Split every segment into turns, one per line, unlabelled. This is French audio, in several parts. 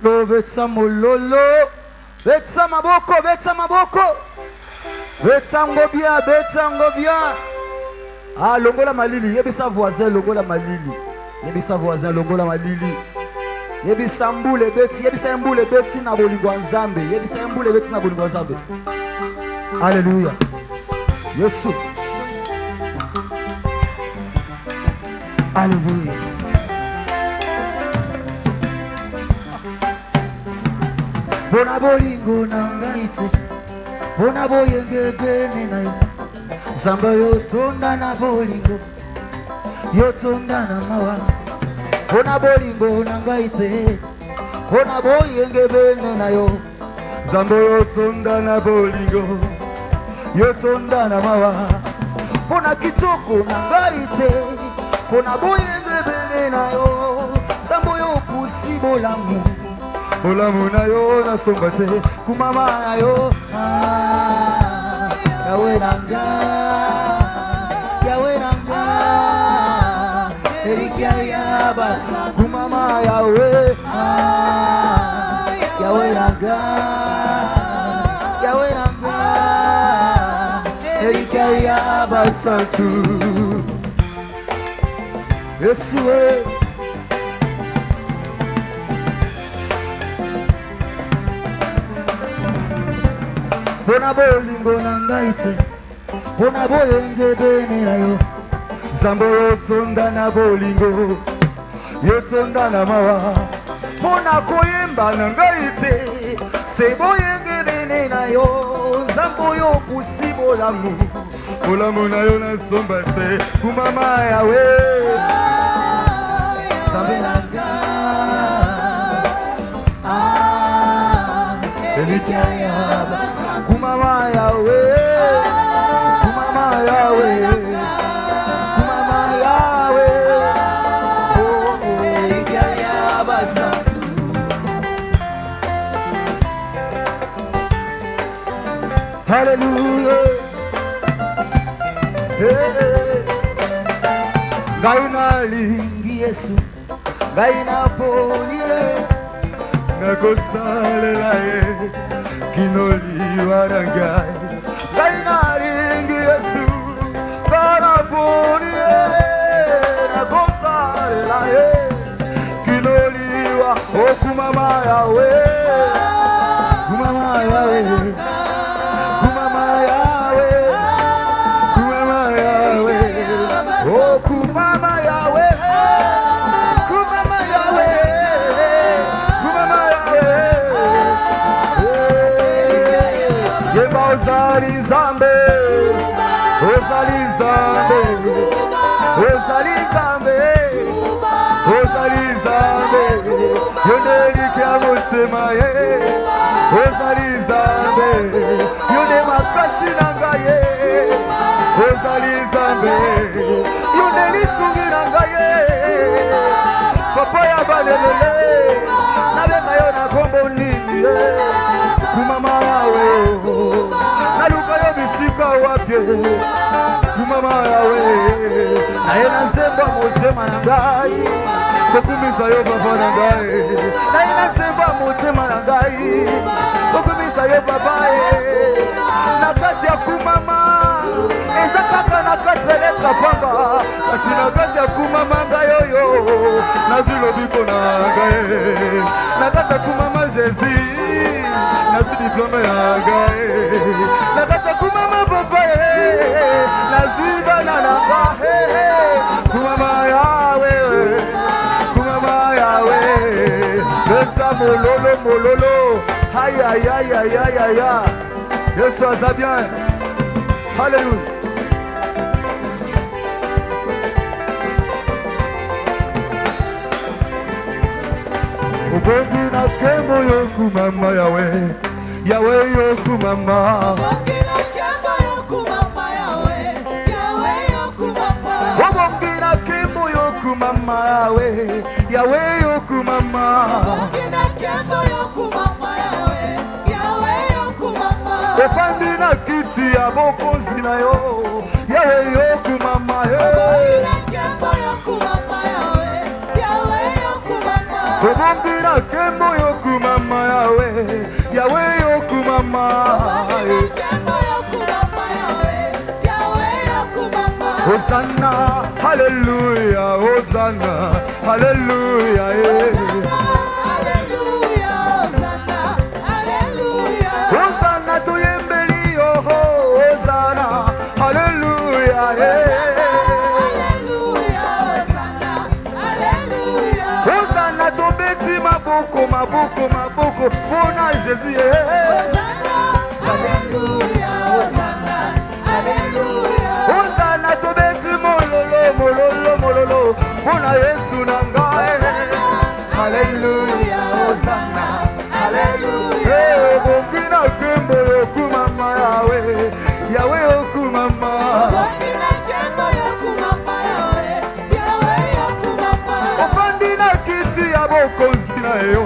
lo betsa mololo, betsa maboko, betsa maboko, betsa ngobia. Ah, longola malili, yebisa voisin, longola malili, yebisa voisin, longola malili, yebisa mbule beti, yebisa mbule beti na bolingo nzambe, yebisa mbule beti na bolingo nzambe. Alléluia. Yesu. Alléluia. Bona bolingo nangaite, bona boyenge bene na yo. Zamba yotonda na bolingo, yotonda na mawa. Bona bolingo nangaite, bona boyenge bene na yo. Zamba yotonda na bolingo, yotonda na mawa. Bona kitoko nangaite, bona boyenge bene na yo. Zamba yo possible l'amour. Olamu na yo na sombate kumama na yo yawe nanga erikia ya basa kumama yawe nanga erikia ya basa tu Yesu Bona bolingo nangaite, bona boyenge bene na yo. Zambo yotonda na bolingo, yotonda na mawa. Bona koyemba nangaite, se boyenge bene na yo. Zambo yo possible l'amour, olamu na yo na sombate kumama yawe. Zambe nanga, elikia basa. Kumama yawe, oh, ya basa. Hallelujah. Hey. Gaina lingi Yesu, gaina poni, nakosalela ye. Kinoli warangai gaina ringi Yesu kana poni na kosare la ye kinoli wa kumama yawe kumama yawe kumama yawe kumama yawe oh kumama yawe kumama yawe kumama yawe Ozali Zambe, Ozali Zambe, Ozali Zambe, Ozali Zambe, Yoneli kiamotema ye, Ozali Zambe, Yone makasi nanga ye, Ozali Zambe, Yoneli sungi nanga ye, Papa ya balelele, nabenga yo na kombo nini ye, kumama yawe. Kumama yawe na ina semba motema na ngai kokumisa yo papa na ngai na ina semba motema na ngai kokumisa yo papa na kati ya kumama eza kaka na 4 lettres pamba kasi na kati ya kumama ngai yo nazilobi kona ngai na kati ya kumama Jésus nazi diplôme ya ngai na kati ya kumama papa nazi banana kumama yawe betsa mololo aïe Yesu aza bien. Alléluia. Obongi na kembo yoku mama yawe yoku mama Obongi na kembo yoku mama Obongi na kembo yoku mama yawe yoku mama Ofandi na kiti ya bokonzi na yo yawe yoku mama Obongi na kembo yoku Hosanna, Alléluia, Hosanna, Alléluia, Hosanna, tu yembeli, oh, Hosanna, Alléluia, Hosanna, tu beti maboko, maboko, maboko, pona Jésus,
Alléluia, Hosanna, Alléluia.
Hosanna, tu beti mololo, mololo, mololo, pona Yesu nangae. Alléluia, Hosanna, Alléluia. Bongina kembo yokumama Yahweh, Yahweh yokumama.
Bongina kembo yokumama Yahweh, Yahweh yokumama.
Ofandi na kiti ya bokonzi na yo,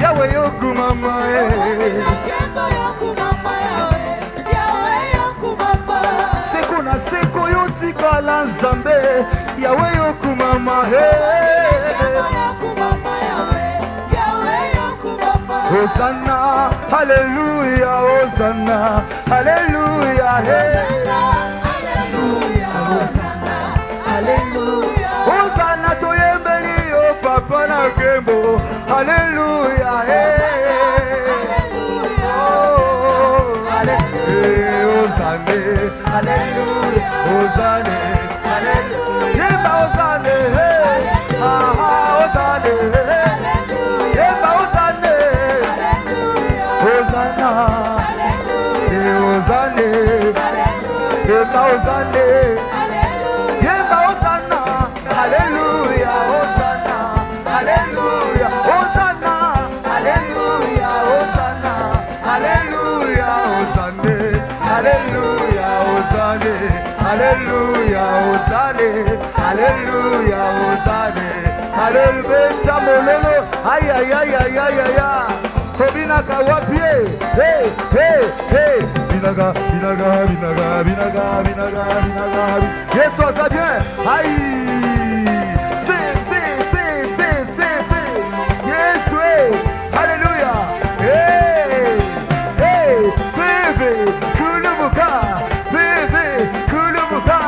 Yahweh yokumama.
Bongina kembo yokumama Yahweh, Yahweh yokumama.
Seko na seko yotikala Nzambe, Yahweh yokumama. Hosanna, Alléluia, Hosanna, Alléluia,
Alléluia, Hosanna, Alléluia.
Hosanna, toyembeli o papa na kembo, Alléluia, Hosanna, Alléluia, Hosanna, Alléluia, Yemba Hosanna, Hosanna, Yemba Hosanna. Hosanna, Hosanna, Yemba Hosanna, Yemba Hosanna, Alléluia, Hosanna, Alléluia, Hosanna, Alléluia, Hosanna, Alléluia, Hosanna, Alléluia, Hosanna, Alléluia, Hosanna, Alléluia, Hosanna, Alléluia, Mololo, aïe aïe aïe aïe aïe aïe. Binaka wapie, hey, hey, hey, binaga, binaga, binaga, binaga, binaga, binaga, yes, ça va bien, aïe, c'est, yes, ouais, alléluia, hey, hey, bébé, kulumuka, bébé, kulumuka,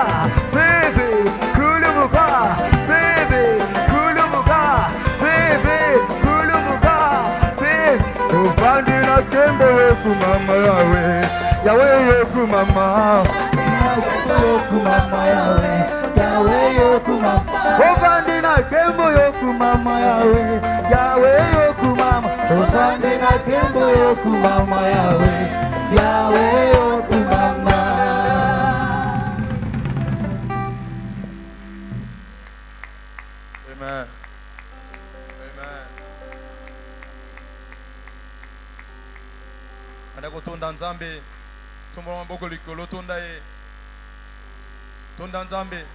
bébé, kulumuka, bébé, kulumuka, bébé, kulumuka. Ofandi na kembo yokumama Yahweh, Yahweh yokumama.
Yahweh yokumama.
Ofandi na kembo yokumama Yahweh, Yahweh yokumama.
Ofandi na kembo yokumama Yahweh, Yahweh yokumama.
Amen. Amen. Andako tonda Nzambe, tumbo maboko likolo tonda ye. Tonda Nzambe.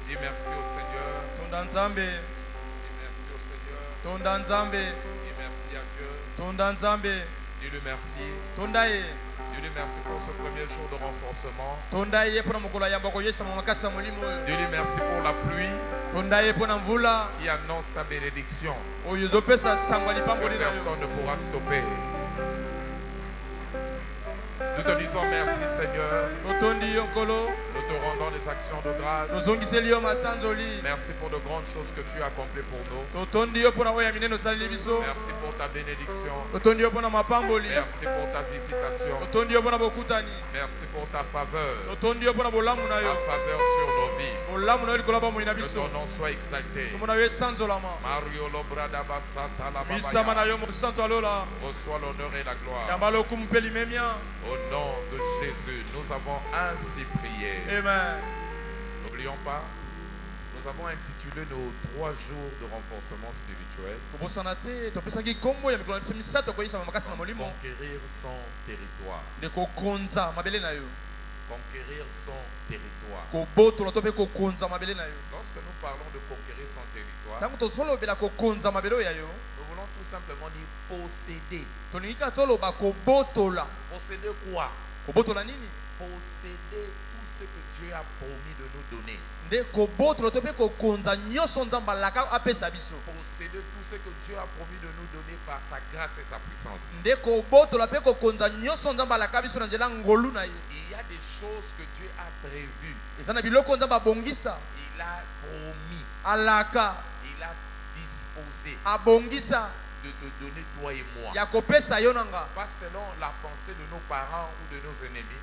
Dis merci au Seigneur.
Tonda Nzambe.
Dis merci au Seigneur.
Tonda Nzambe.
Dis merci à Dieu.
Tonda Nzambe.
Dis-lui merci.
Tonda ye.
Dis-lui merci pour ce premier jour de renforcement.
Tonda ye pona mokolo ya mboko yesa makasa molimo.
Dis-lui merci pour la pluie
Tonda ye pona mvula.
qui annonce ta bénédiction.
Oyo zopesa sangwa lipamboli na yo.
Personne ne pourra stopper. Nous te disons merci Seigneur.
Otondi yonkolo.
Nous te rendons des actions de grâce.
Nozongiseli yo masanzoli.
Merci pour de grandes choses que tu as accomplies pour nous.
Otondi yo pona oya mineno salili biso.
Merci pour ta bénédiction.
Otondi yo pona mapamboli.
Merci pour ta visitation.
Otondi yo pona bokutani.
Merci pour ta faveur.
Otondi yo pona bolamu na
Ta
yo.
faveur sur nos vies.
Bolamu na yo likolo ba moyina
Que
biso.
ton nom soit exalté.
Mona yo sanzolama.
Mario Lobrada Basanta la
Bisama na
Babaya.
yo mo santo alola.
Reçois l'honneur et la gloire.
Yambalo kumpeli memia.
Au nom de Jésus, nous avons ainsi prié.
Amen.
N'oublions pas, nous avons intitulé nos 3 jours de renforcement spirituel
Kobosana te topesaki kombo ya mikolo biso misato koyisa makasi na molimo.
Conquérir son territoire.
De kokonza mabele na yo.
Conquérir son territoire.
Kobotola to pe kokonza mabele na yo.
Lorsque nous parlons de conquérir son territoire,
Tango tozolobela kokonza mabele ya yo.
nous voulons tout simplement dire posséder.
Tolingi toloba kobotola.
Posséder quoi?
Kobotola nini?
Posséder tout ce que Dieu a promis de nous donner. Posséder tout ce que Dieu a promis de nous donner par sa grâce et sa puissance. Il y a des choses que Dieu a prévues. Il a promis. Il a disposé de te donner toi et moi. Pas selon la pensée de nos parents ou de nos ennemis,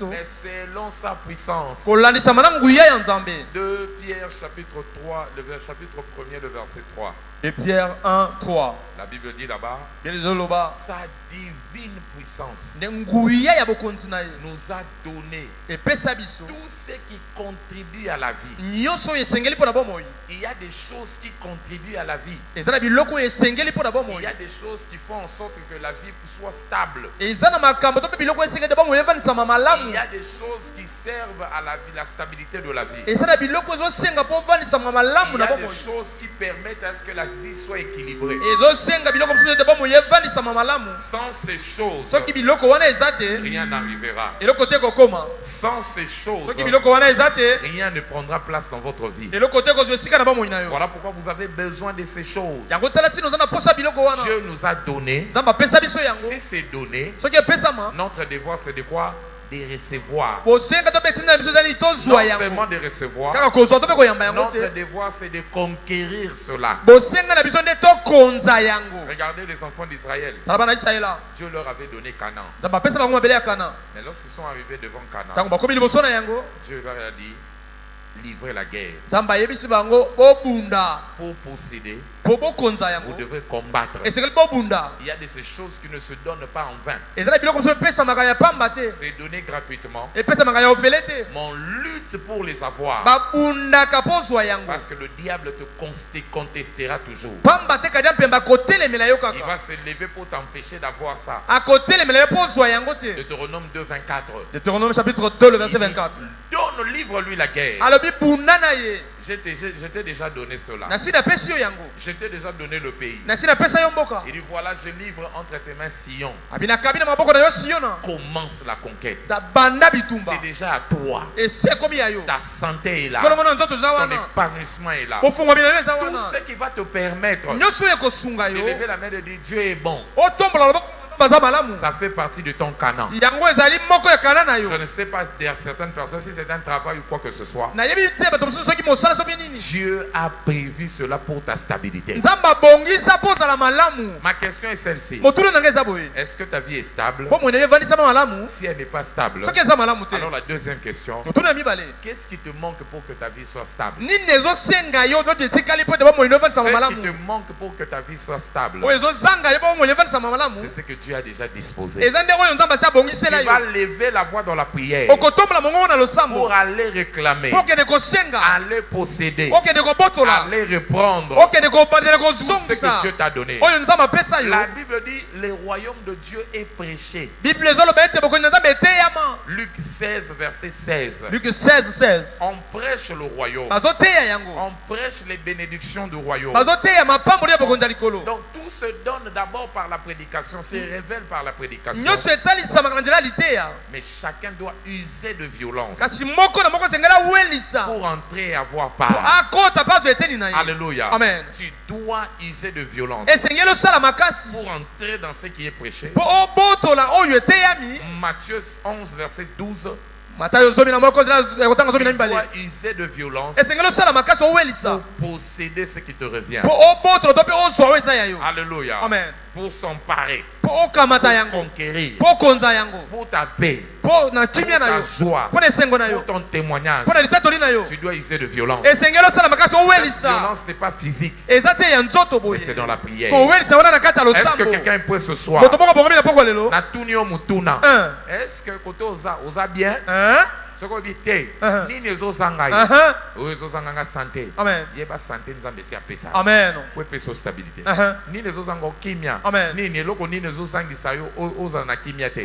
mais selon sa puissance. 2 Pierre chapitre 3, chapitre 1er, le verset 3.
De Pierre 1, 3.
La Bible dit là-bas, sa divine puissance nous a donné tout ce qui contribue à la vie. Il y a des choses qui contribuent à la vie. Il y a des choses qui font en sorte que la vie soit stable. Il y a des choses qui servent à la vie, la stabilité de la vie. Il y a des choses qui permettent à ce que la vie soit équilibrée. Sans ces choses, rien n'arrivera. Sans ces choses, rien ne prendra place dans votre vie. Voilà pourquoi vous avez besoin de ces choses. Dieu nous a donné. Si c'est donné, notre devoir c'est de quoi? De recevoir. Non seulement de recevoir, notre devoir c'est de conquérir cela. Regardez les enfants d'Israël. Dieu leur avait donné Canaan. Mais lorsqu'ils sont arrivés devant Canaan, Dieu leur a dit, livrez la guerre. Pour posséder, vous devez combattre. Il y a de ces choses qui ne se donnent pas en vain. C'est donné gratuitement. Mais on lutte pour les avoir. Parce que le diable te contestera toujours. Il va se lever pour t'empêcher d'avoir ça. Deutéronome 2, 24.
Deutéronome chapitre 2, le verset 24.
Donne, livre-lui la guerre. Je t'ai déjà donné cela. Je t'ai déjà donné le pays. Il dit voilà, je livre entre tes mains Sion. Commence la conquête. C'est déjà à toi. Ta santé est là. Ton épanouissement est là. Tout ce qui va te permettre de lever la main et de dire Dieu est bon. Ça fait partie de ton Canaan. Je ne sais pas derrière certaines personnes si c'est un travail ou quoi que ce soit. Dieu a prévu cela pour ta stabilité. Ma question est celle-ci. Est-ce que ta vie est stable? Si elle n'est pas stable, alors la deuxième question, qu'est-ce qui te manque pour que ta vie soit stable? Ce qui te manque pour que ta vie soit stable, c'est ce que Dieu a déjà disposé. Il va lever la voix dans la prière pour aller réclamer, aller posséder, aller reprendre tout ce que Dieu t'a donné. La Bible dit le royaume de Dieu est prêché. Luc 16 verset 16. On prêche le royaume. On prêche les bénédictions du royaume. Donc tout se donne d'abord par la prédication, se révèle par la prédication. Mais chacun doit user de violence pour entrer et avoir part. Alléluia.
Amen.
Tu dois user de violence pour entrer dans ce qui est prêché. Matthieu 11 verset 12. Tu dois user de violence pour posséder ce qui te revient. Alléluia.
Amen.
Pour s'emparer,
pour
conquérir, pour ta paix, pour ta joie, pour ton témoignage. Tu dois user de violence. Cette violence n'est pas physique, mais c'est dans la prière. Est-ce que quelqu'un peut ce soir? Est-ce que côté osa bien? Ce qu'on dit, ni les osangai, ou les osangai santé. Il y a pas santé, nous avons des apesa.
Amen.
Ou peso stabilité. Ni les osango kimia. Ni les locaux, ni les osangi sayo, osana kimia te.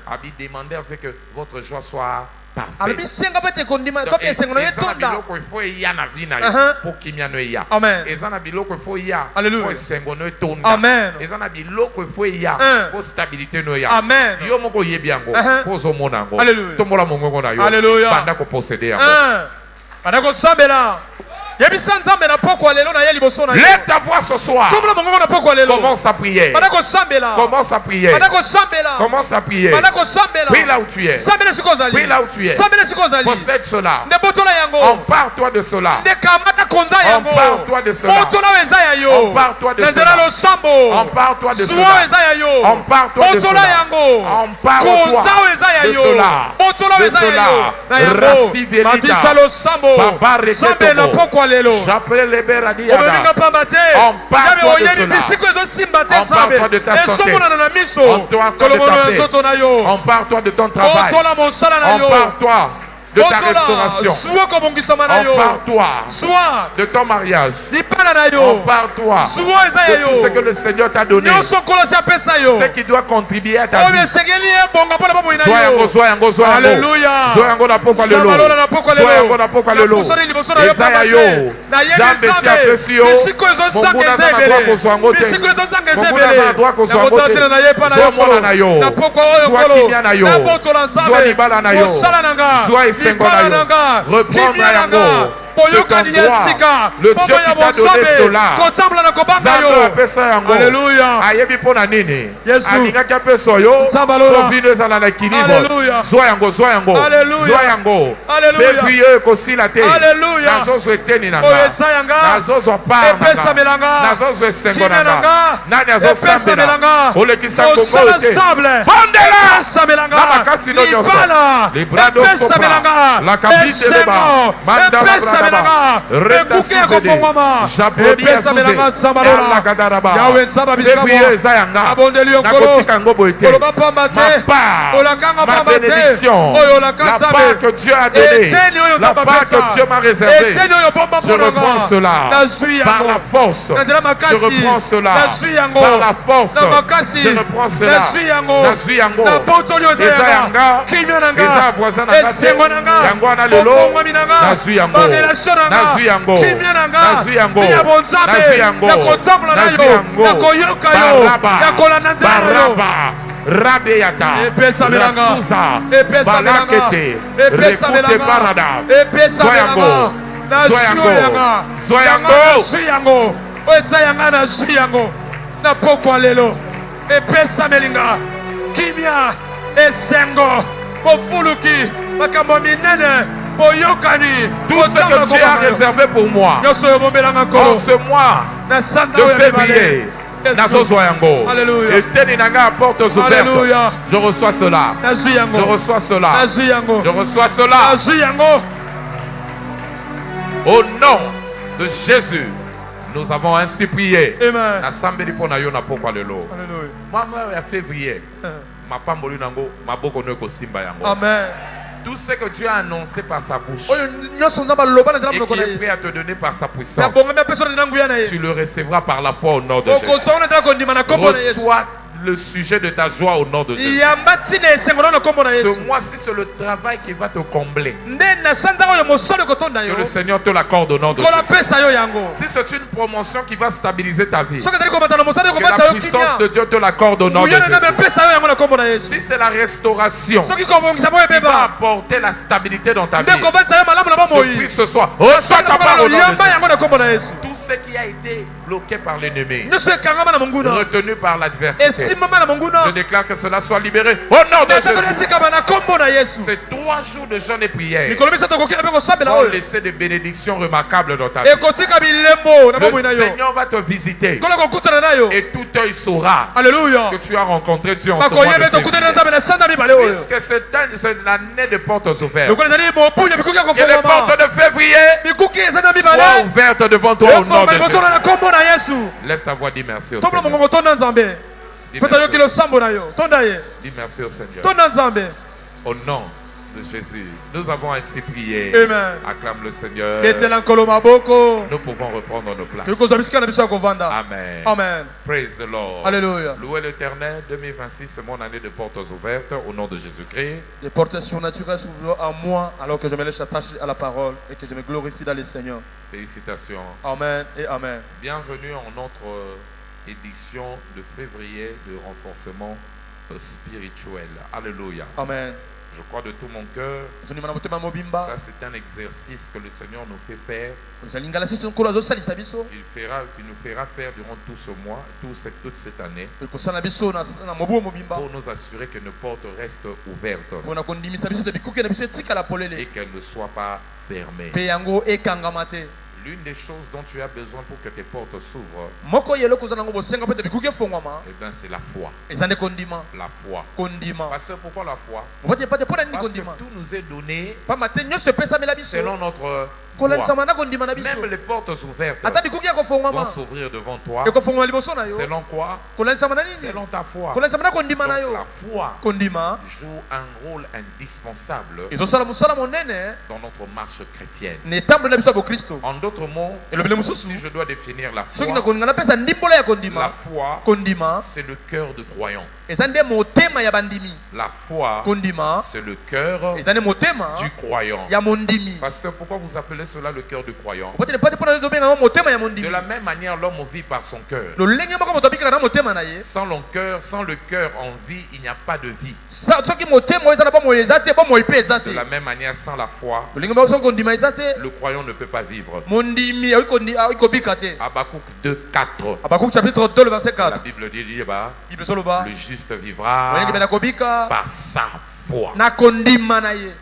Abi demander afin que votre joie soit parfait. Donc, il faut y a na vie na pour qu'il y a ya.
Amen.
Et ça na biloko il faut y a.
Alléluia.
Pour sengono tonda.
Amen.
Et ça na biloko il faut y a pour stabilité no ya.
Amen.
Yo moko yebiango pour zo monango.
Alléluia.
Tombola mongo na yo.
Alléluia.
Banda ko posséder yango.
Banda ko sambela. Lève
ta voix ce soir. Commence à prier. Commence à prier. Commence à prier. Prie là où tu es. Prie là où tu es. Possède cela. Empare-toi de cela. Empare-toi de cela. Empare-toi de cela. Empare-toi de cela. Empare-toi de cela. Empare-toi de cela. De cela. Racivelida. Papa Reketomo. J'appelle les Beradiada. Empare-toi de cela. Empare-toi de ta santé. Empare-toi de ta paix. Empare-toi de ton travail. Empare-toi de ta restauration. Empare-toi de ton mariage. Empare-toi de tout ce que le Seigneur t'a donné. Ce qui doit contribuer à ta vie. Soyango. Soyango na pokwa lelo. Soyango na pokwa lelo. Ezaya yo. Jambe si apesi yo. Monguna za na droit kosoyango te. Monguna za na droit kosoyango te. Zomona na yo. Zwa kimia na yo. Zwa libala na yo. Zwa esengo na yo. Reprendre yango. C'est ton droit. Le Dieu qui t'a donné cela. Alléluia. Ayebi pona nini. Alinga kia peso yo. Tovino ezala na équilibre. Zoyango. Zoyango. Février kosila te. Nazozo eteni nanga. Nazozo par nanga. Nazozo esengo nanga. Nani azosambela. Olekisa kongo te. Bondela. Na makasi no nyonso. Librado sopra. La kabite deba. Manda brada. Ma bénédiction, la part que Dieu a donnée, la part que Dieu m'a réservée, je reprends cela par la force. Je reprends cela par la force. Je reprends cela. Nazuyango, Ezayanga, Eza voisin Yangwana Lelo, Nazuyango. Nazuyango, Baraba, Rabeyata, Rasuza, Balakete, Rekute Parada,
Zoyango, na pokwa lelo, epesa melinga, kimia, esengo, kofuluki, makambo minene.
Tout ce que Dieu a réservé pour moi en ce mois de février, je reçois cela. Je reçois cela. Je reçois cela. Au nom de Jésus, nous avons ainsi prié. Amen. Tout ce que Dieu a annoncé par sa bouche et qui est prêt à te donner par sa puissance, tu le recevras par la foi au nom de Jésus. Reçois le sujet de ta joie au nom de Jésus. Ce mois-ci, c'est le travail qui va te combler. Que le Seigneur te l'accorde au nom de Jésus. Si c'est une promotion qui va stabiliser ta vie, que la puissance de Dieu te l'accorde au nom de Jésus. Si c'est la restauration qui va apporter la stabilité dans ta vie, je prie ce soir, reçois ta parole au nom de Jésus. Tout ce qui a été bloqué par l'ennemi, retenu par l'adversité, je déclare que cela soit libéré au nom de Jésus. C'est 3 jours de jeûne et prière pour laisser des bénédictions remarquables dans ta vie. Le Seigneur va te visiter et tout œil saura que tu as rencontré Dieu en ce mois de février. Puisque c'est l'année de portes ouvertes. Que les portes de février soient ouvertes devant toi au nom de Jésus. Lève ta voix, dis merci au Seigneur. Dis merci au Seigneur. Au nom de de Jésus. Nous avons ainsi prié.
Amen.
Acclame le Seigneur.
Nous
pouvons reprendre nos places.
Amen. Amen.
Praise the Lord.
Alléluia.
Louez l'Éternel. 2026, c'est mon année de portes ouvertes au nom de Jésus-Christ.
Les portes surnaturelles s'ouvrent à moi alors que je me laisse attacher à la parole et que je me glorifie dans le Seigneur.
Félicitations.
Amen et amen.
Bienvenue en notre édition de février de renforcement spirituel. Alléluia.
Amen.
Je crois de tout mon cœur. Ça, c'est un exercice que le Seigneur nous fait faire. Il nous fera faire durant tout ce mois, toute cette année, pour nous assurer que nos portes restent ouvertes et qu'elles ne soient pas fermées. L'une des choses dont tu as besoin pour que tes portes s'ouvrent, c'est la foi. La foi. Parce que pourquoi la foi? Parce que tout nous est donné selon notre foi. Même les portes ouvertes vont s'ouvrir devant toi. Selon quoi? Selon ta foi. Donc, la foi joue un rôle indispensable dans notre marche chrétienne. En d'autres mots, si je dois définir la foi, c'est le cœur du croyant. La foi, c'est le cœur du croyant. Pasteur, pourquoi vous appelez cela le cœur du croyant? De la même manière, l'homme vit par son cœur. Sans le cœur en vie, il n'y a pas de vie. De la même manière, sans la foi, le croyant ne peut pas vivre. Habakkuk 2:4.
Chapitre 2, le verset 4.
La Bible dit le juste vivra par sa foi.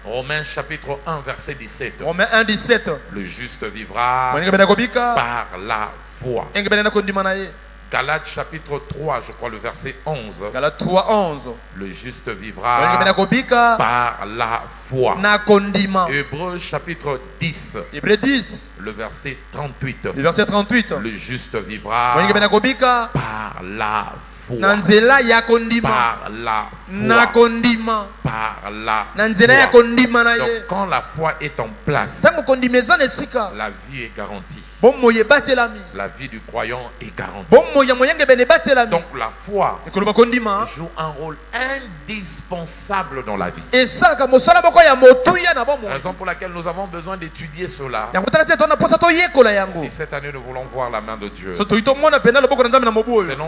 Romains chapitre 1 verset 17.
Romains 1:17.
Le juste vivra par la foi. Galates chapitre 3, je crois le verset 11.
Galates 3:11.
Le juste vivra par la foi. Hébreux chapitre 10. Le verset 38. Le juste vivra par la foi. Par la foi. Par la foi. Donc quand la foi est en place, la vie est garantie. La vie du croyant est garantie. Donc la foi joue un rôle indispensable dans la vie. Raison pour laquelle nous avons besoin d'étudier cela. Si cette année nous voulons voir la main de Dieu, selon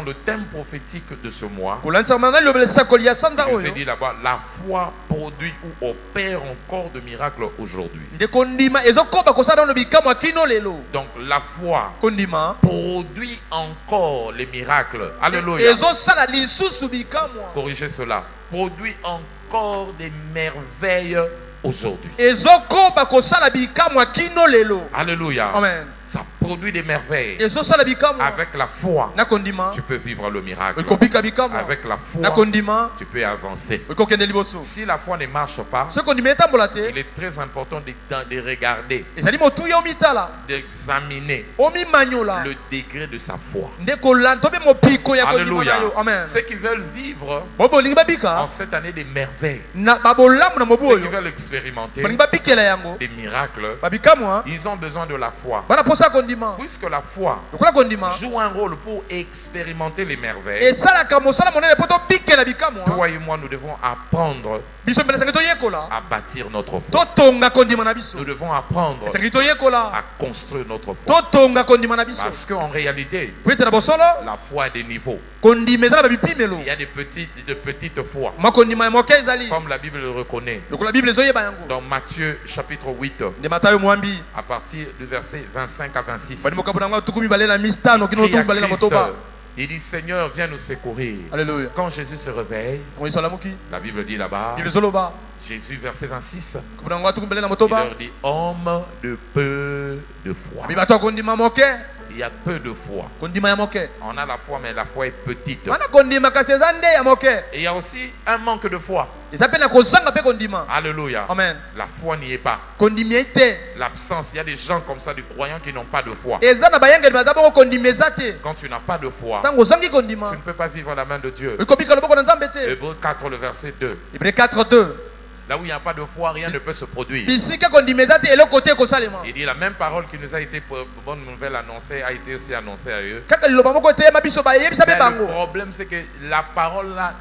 le thème prophétique de ce mois, il nous est dit là-bas, la foi produit ou opère encore de miracles aujourd'hui. Donc la foi produit encore les miracles. Alléluia. Corrigez cela. Produit encore des merveilles aujourd'hui. Alléluia.
Amen.
Ça produit des merveilles. Avec la foi, tu peux vivre le miracle. Avec la foi, tu peux avancer. Si la foi ne marche pas, il est très important de regarder, d'examiner le degré de sa foi. Alléluia. Ceux qui veulent vivre en cette année des merveilles, ceux qui veulent expérimenter des miracles, ils ont besoin de la foi. Puisque la foi joue un rôle pour expérimenter les merveilles, toi et moi, nous devons apprendre à bâtir notre foi. Nous devons apprendre à construire notre foi. Parce qu'en réalité, la foi a des niveaux. Il y a de petites foi, comme la Bible le reconnaît. Dans Matthieu chapitre 8, à partir du verset 25 à 26, il dit, Seigneur, viens nous secourir.
Alléluia.
Quand Jésus se réveille, la Bible dit là-bas, Jésus, verset 26, il leur dit, homme de peu de foi. Il y a peu de foi. On a la foi, mais la foi est petite. Et il y a aussi un manque de foi. Alléluia.
Amen.
La foi n'y est pas. L'absence, il y a des gens comme ça, des croyants qui n'ont pas de foi. Quand tu n'as pas de foi, tu ne peux pas vivre la main de Dieu. Hébreux 4, le verset 2. Là où il n'y a pas de foi, rien ne peut se produire.
Il dit
la même parole qui nous a été pour bonne nouvelle annoncée a été aussi annoncée à eux.
Mais le
problème c'est que la parole là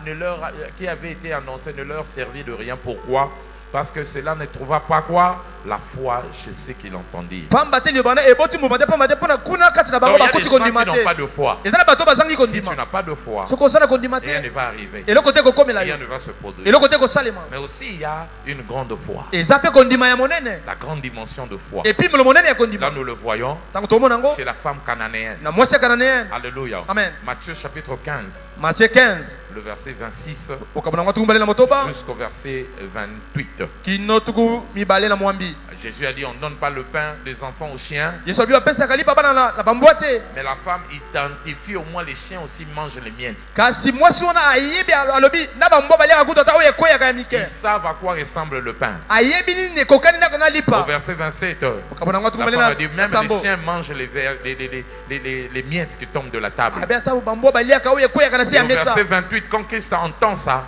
qui avait été annoncée ne leur servit de rien. Pourquoi? Parce que cela ne trouva pas quoi? La foi chez ceux qui l'entendirent. Donc il y a des gens qui n'ont pas de foi. Si tu n'as pas de foi, rien ne va arriver. Rien ne va se produire. Mais aussi il y a une grande foi. La grande dimension de foi. Là nous le voyons chez la femme cananéenne. Alléluia.
Amen.
Matthieu chapitre 15.
Matthieu 15.
Le verset 26 jusqu'au verset 28. Jésus a dit on ne donne pas le pain des enfants aux chiens. Mais la femme identifie au moins les chiens aussi mangent les miettes. Ils savent à quoi ressemble le pain. Au verset 27, la femme a dit même les chiens mangent les miettes qui tombent de la table. Et au verset 28, quand Christ entend ça,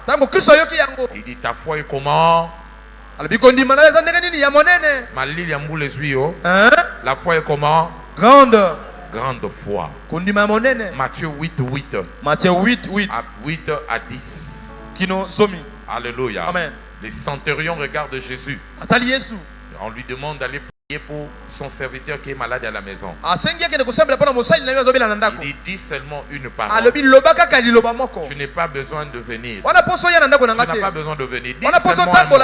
il dit ta foi est comment? La foi est comment? Grande foi. Matthieu 8, 8 à 10. Alléluia.
Amen.
Les centurions regardent Jésus. On lui demande d'aller prier pour son serviteur qui est malade à la maison. Il dit seulement une parole. Tu n'as pas besoin de venir. Tu n'as pas besoin de venir. Dis seulement un mot.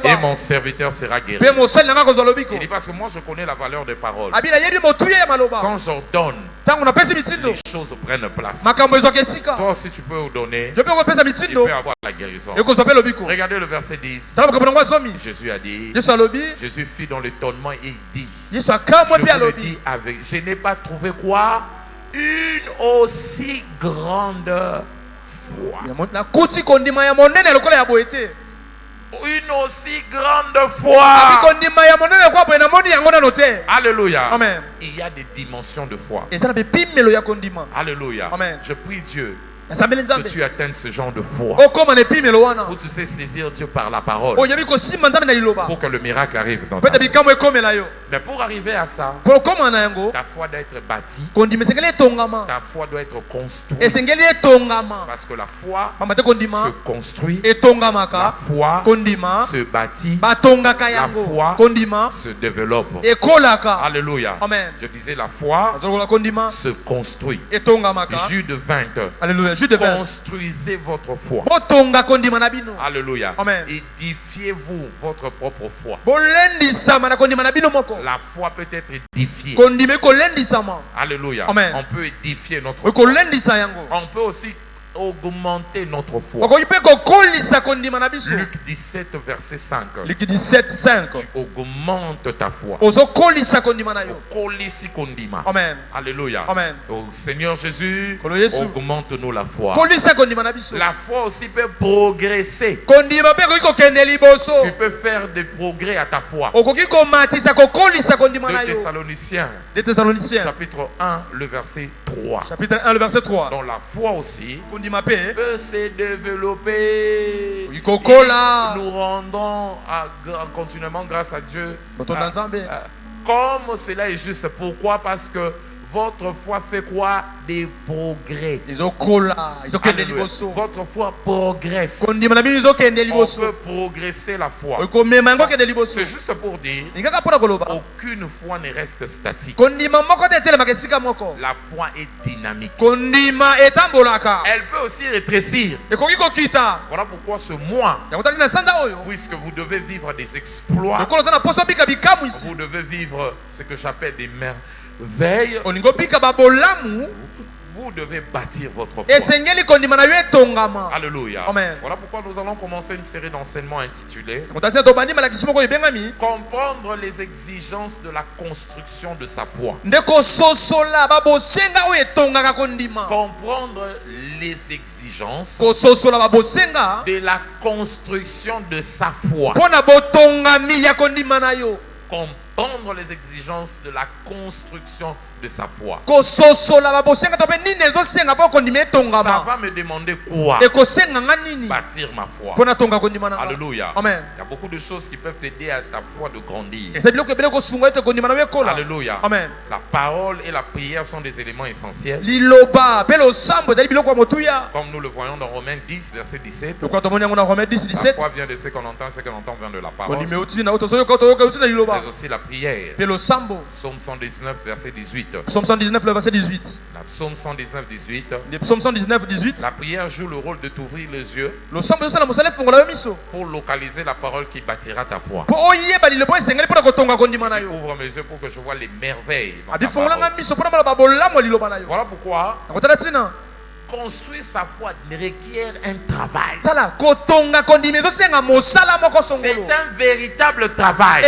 Et mon serviteur sera guéri. Il dit parce que moi je connais la valeur des paroles. Quand j'ordonne, les choses prennent place. Toi aussi tu peux donner. Tu peux avoir la guérison. Regardez le verset 10. Jésus a dit, Jésus fit dans l'étonnement et il dit, je n'ai pas trouvé quoi? Une aussi grande foi. Une aussi grande foi. Alléluia.
Amen.
Il y a des dimensions de foi. Alléluia.
Amen.
Je prie Dieu que tu atteignes ce genre de foi. Où tu sais saisir Dieu par la parole. Pour que le miracle arrive dans ta vie. Mais pour arriver à ça, ta foi doit être bâtie. Ta foi doit être construite. Parce que la foi se construit. La foi se bâtit. La foi se développe. Alléluia.
Amen.
Je disais la foi se construit. Jude 20.
Alléluia.
Construisez votre foi. Alléluia.
Amen.
Édifiez-vous votre propre foi. La foi peut être édifiée. Alléluia.
Amen.
On peut édifier notre foi. On peut aussi augmenter notre foi. Luc 17 verset 5. Tu augmentes ta foi.
Amen.
Alléluia.
Amen.
Au Seigneur Jésus,
Yesu.
augmente-nous la foi.
La
La foi aussi peut progresser. Tu peux faire des progrès à ta foi. 2 Thessaloniciens chapitre 1 le verset 3.
Chapitre 1 le verset 3.
Dans la foi aussi peut se développer.
Oui,
nous rendons continuellement grâce à Dieu. Comme cela est juste. Pourquoi? Parce que votre foi fait quoi? Des progrès. Alléluia. Votre foi progresse. On peut progresser la foi. C'est juste pour dire aucune foi ne reste statique. La foi est dynamique. Elle peut aussi rétrécir. Voilà pourquoi ce mois, puisque vous devez vivre des exploits, vous devez vivre ce que j'appelle des merveilles. Vous devez bâtir votre foi. Alléluia.
Amen.
Voilà pourquoi nous allons commencer une série d'enseignements intitulée Comprendre les exigences de la construction de sa foi. Comprendre les exigences de la construction de sa foi. répondre les exigences de la construction de sa foi.
Ça
va me demander quoi? Bâtir ma foi. Alléluia.
Amen.
Il y a beaucoup de choses qui peuvent t'aider à ta foi de grandir.
Alléluia. Amen.
La parole et la prière sont des éléments essentiels. Comme nous le voyons dans Romains 10, verset 17. La foi vient de ce qu'on entend, ce qu'on entend vient de la parole. Mais aussi la prière. Psaume 119, verset 18.
Psaume 119, le verset 18.
La Psaume 119, 18.
Psaume 119, 18.
La prière joue le rôle de t'ouvrir les yeux pour localiser la parole qui bâtira ta foi. Ouvre mes yeux pour que je vois les merveilles. Voilà pourquoi construire sa foi requiert un travail. C'est un véritable travail.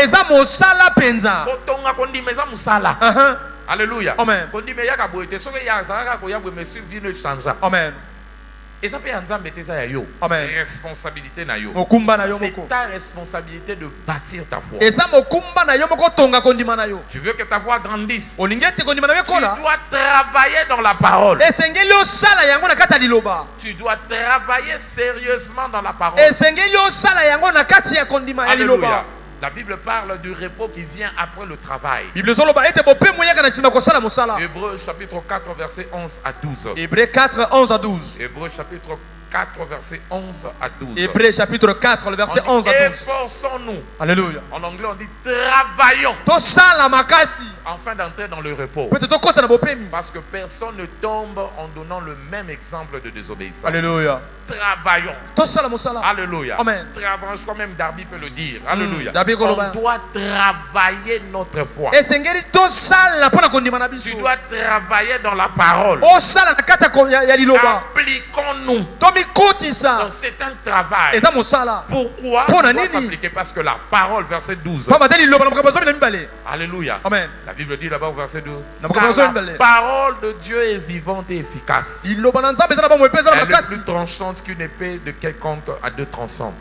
Alléluia.
Amen. Amen.
Et ça peut être ça yo.
Amen.
Responsabilité na yo. C'est ta responsabilité de bâtir ta foi. Tu veux que ta foi grandisse. Tu dois travailler dans la parole. Tu dois travailler sérieusement dans la parole. Alléluia. La Bible parle du repos qui vient après le travail. Hébreux chapitre 4 verset 11 à 12.
Hébreux 4, 11 à 12.
Hébreux chapitre 4 verset 11 à 12.
Hébreux chapitre 4 le verset 11 à 12.
Efforçons-nous.
Alléluia.
En anglais on dit travaillons. Afin d'entrer dans le repos. Parce que personne ne tombe en donnant le même exemple de désobéissance.
Alléluia.
Travaillons. Alléluia.
Amen.
Travaillons, comme même Darby peut le dire. Alléluia. On doit travailler notre foi. Tu dois travailler dans la parole. Appliquons-nous. Donc c'est un travail. Pourquoi? Il doit s'appliquer parce que la parole, verset 12. Alléluia.
Amen.
La Bible dit là-bas au verset 12. Car la parole de Dieu est vivante et efficace. Elle est plus tranchante qu'une épée de quelconque à deux tranchants.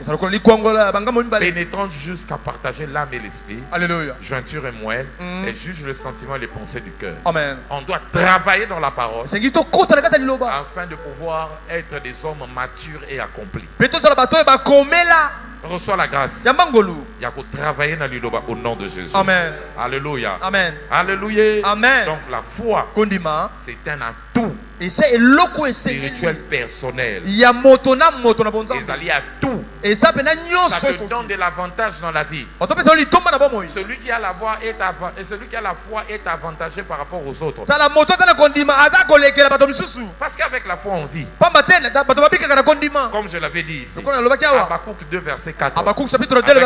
Pénétrante jusqu'à partager l'âme et l'esprit.
Alléluia.
Jointure et moelle. Et juge le sentiment et les pensées du cœur.
Amen.
On doit travailler dans la parole afin de pouvoir être des hommes matures et accomplis. Reçois la grâce. Il y a qu'à travailler dans l'Iloba au nom de Jésus.
Amen.
Alléluia.
Amen.
Alléluia.
Amen.
Donc la foi, c'est un atout spirituel personnel. Ils allient à tout. Ça te donne de l'avantage dans la vie. Celui qui a la foi est avantagé par rapport aux autres. Parce qu'avec la foi on vit. Comme je l'avais dit ici. Habakkuk 2 verset 4. Avec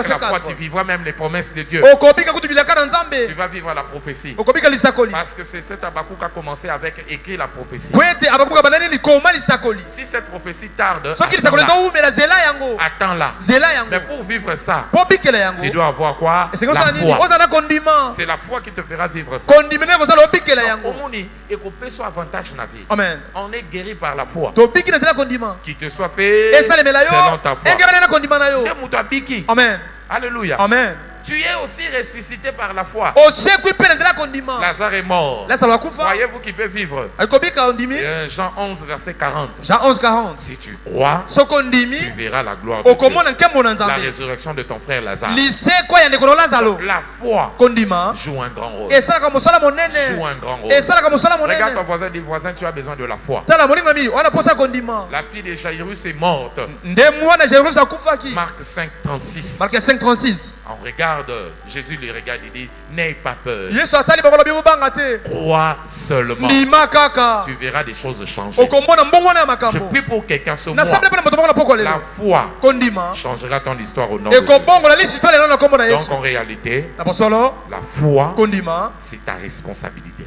la foi tu vivras même les promesses de Dieu. Tu vas vivre la prophétie. Parce que c'est cet Habakkuk qui a commencé avec écrire la prophétie. Si cette prophétie tarde, attends-la. Mais pour vivre ça, tu dois avoir quoi? La foi. C'est la foi qui te fera vivre ça.
Amen.
On est guéri par la foi. Qui te soit fait selon ta foi.
Amen.
Alléluia.
Amen.
Tu es aussi ressuscité par la foi. Lazare est mort. Croyez-vous qu'il peut vivre? Jean 11 verset 40.
Jean 11 40.
Si tu crois, tu verras la gloire de Dieu. La résurrection de ton frère Lazare. La foi joue un grand rôle. Joue un grand rôle. Regarde ton voisin, dis voisin, tu as besoin de la foi. La fille de Jairus est morte. Marc 5 36.
Marc 5 36.
On regarde, Jésus les regarde, il dit n'aie pas peur. Crois seulement. Tu verras des choses changer. Je prie pour quelqu'un ce mois. La foi changera ton histoire au nom de Jésus. Donc en réalité, la foi, c'est ta responsabilité.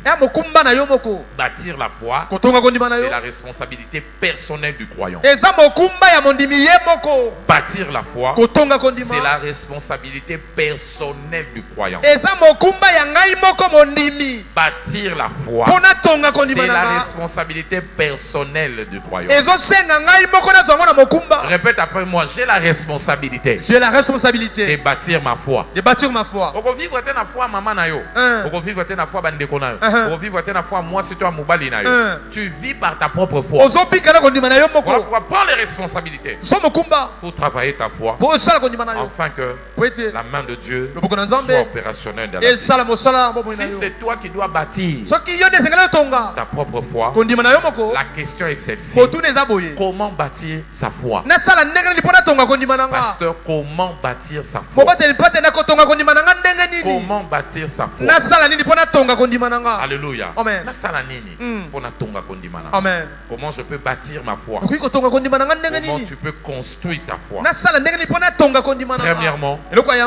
Bâtir la foi, c'est la responsabilité personnelle du croyant. Bâtir la foi, c'est la responsabilité personnelle du croyant. Bâtir la foi, c'est la responsabilité personnelle du croyant. Répète après moi, j'ai la responsabilité.
J'ai la responsabilité
de bâtir ma foi.
De bâtir ma foi.
Oko vivre te na foi maman na yo. Oko vivre te na foi bandeko na yo. Oko vivre te na foi moi c'est toi mobali na yo. Tu vis par ta propre foi. Voilà pourquoi prends les responsabilités pour travailler ta foi, afin que la main de Dieu soit opérationnelle dans la vie. Si c'est toi qui dois bâtir ta propre foi, la question est celle-ci. Comment bâtir sa foi? Pasteur, comment bâtir sa foi? Comment bâtir sa foi? Alléluia.
Amen.
Comment je peux bâtir ma foi? Comment tu peux construire ta foi? Premièrement,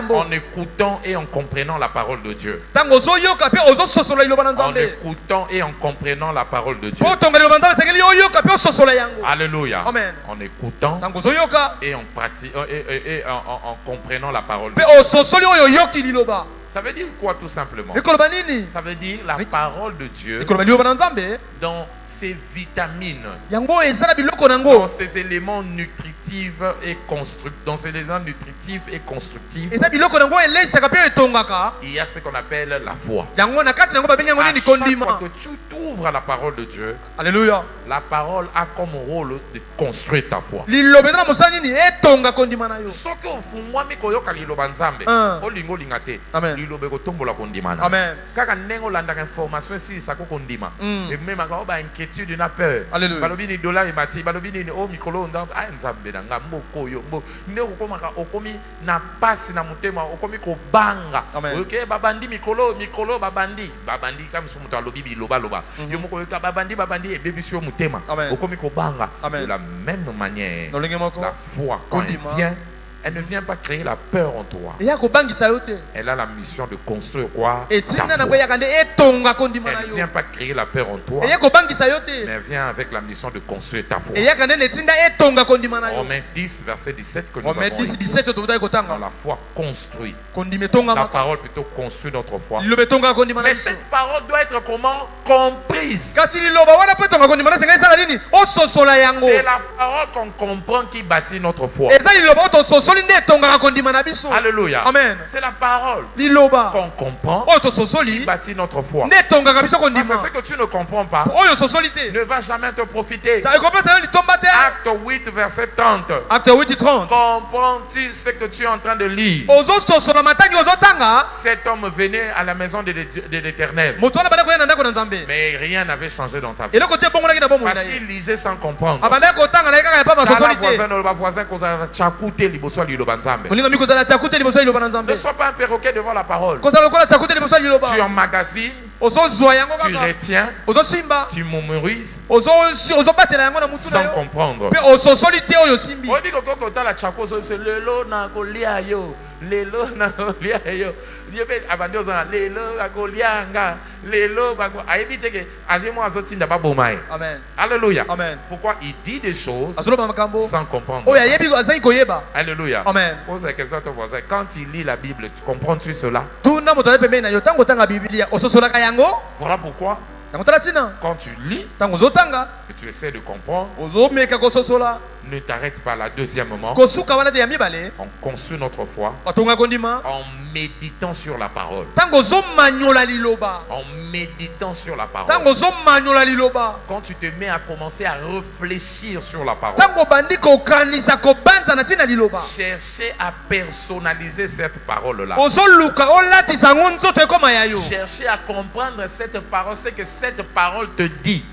en écoutant et en comprenant la parole de Dieu. En écoutant et en comprenant la parole de Dieu. Alléluia.
Amen.
En écoutant et en comprenant la parole de Dieu. Ça veut dire quoi tout simplement? Ça veut dire la parole de Dieu dans ses vitamines, dans ses éléments nutritifs et constructifs. Dans ses éléments nutritifs et constructifs, il y a ce qu'on appelle la foi. À chaque fois que tu t'ouvres à la parole de Dieu,
Alléluia,
la parole a comme rôle de construire ta foi.
Amen. Amen.
Kaka nengo landa information si ça ko kondima et même ka ba inquiétude na peur balobi ni dollar ibati balobi ni o mikolo nda a nzambe na ngambo koyo mbo ne ko komaka okomi na pasi na mutema okomi ko banga OK babandi mikolo babandi kam so muto alobi biloba loba yo moko yo ka babandi e bebisio mutema okomi ko banga de la même manière la foi quand elle vient, elle ne vient pas créer la peur en toi. Elle a la mission de construire quoi? Ta foi. Elle ne vient pas créer la peur en toi, mais elle vient avec la mission de construire ta foi. Romains 10, verset 17 que nous avons dit. Dans la foi construit. La parole plutôt construit notre foi. Mais cette parole doit être comment? Comprise. C'est la parole qu'on comprend qui bâtit notre foi. Alléluia.
Amen.
C'est la parole qu'on comprend qui bâtit notre foi. C'est ce que tu ne comprends pas ne va jamais te profiter. Acte 8 verset 30. Comprends-tu ce que tu es en train de lire? Cet homme venait à la maison de l'Éternel, mais rien n'avait changé dans ta vie parce qu'il lisait sans comprendre. Ne sois pas un perroquet devant la parole. Tu emmagasines, tu retiens, tu mémorises sans comprendre.
Amen.
Alléluia.
Amen.
Pourquoi il dit des choses sans comprendre? Alléluia.
Amen.
Pose la question à ton voisin. Quand il lit la Bible, comprends-tu cela? Voilà pourquoi quand tu lis et tu essaies de comprendre, ne t'arrête pas là. Deuxièmement, on construit notre foi en méditant sur la parole. En méditant sur la parole. Quand tu te mets à commencer à réfléchir sur la parole, chercher à personnaliser cette parole-là. Chercher à comprendre cette parole, c'est que cette parole te dit.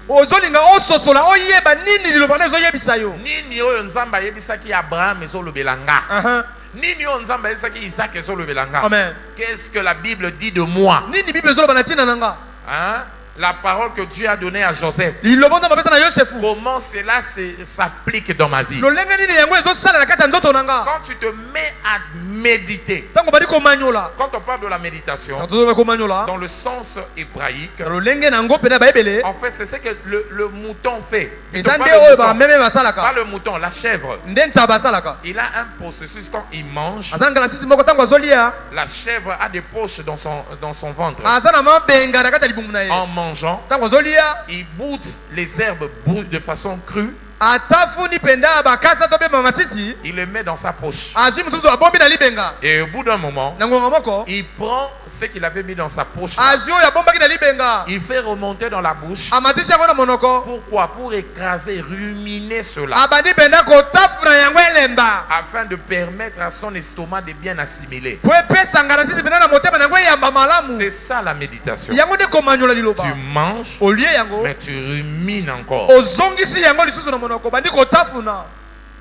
Nini oyo nzamba yebisaki Abraham ezolobelanga. Nini oyo nzamba yebisaki Isaac ezolobelanga. Qu'est-ce que la Bible dit de moi? Hein? La parole que Dieu a donnée à Joseph. Comment cela s'applique dans ma vie? Quand tu te mets à méditer. Quand on parle de la méditation, dans le sens hébraïque, en fait, c'est ce que le mouton fait. Pas le mouton, la chèvre. Il a un processus quand il mange. La chèvre a des poches dans son ventre. En mangeant, il boute les herbes brutes de façon crue. Il le met dans sa poche. Et au bout d'un moment, il prend ce qu'il avait mis dans sa poche. Il fait remonter dans la bouche. Pourquoi? Pour écraser, ruminer cela. Afin de permettre à son estomac de bien assimiler. C'est ça la méditation. Tu manges, mais tu rumines encore.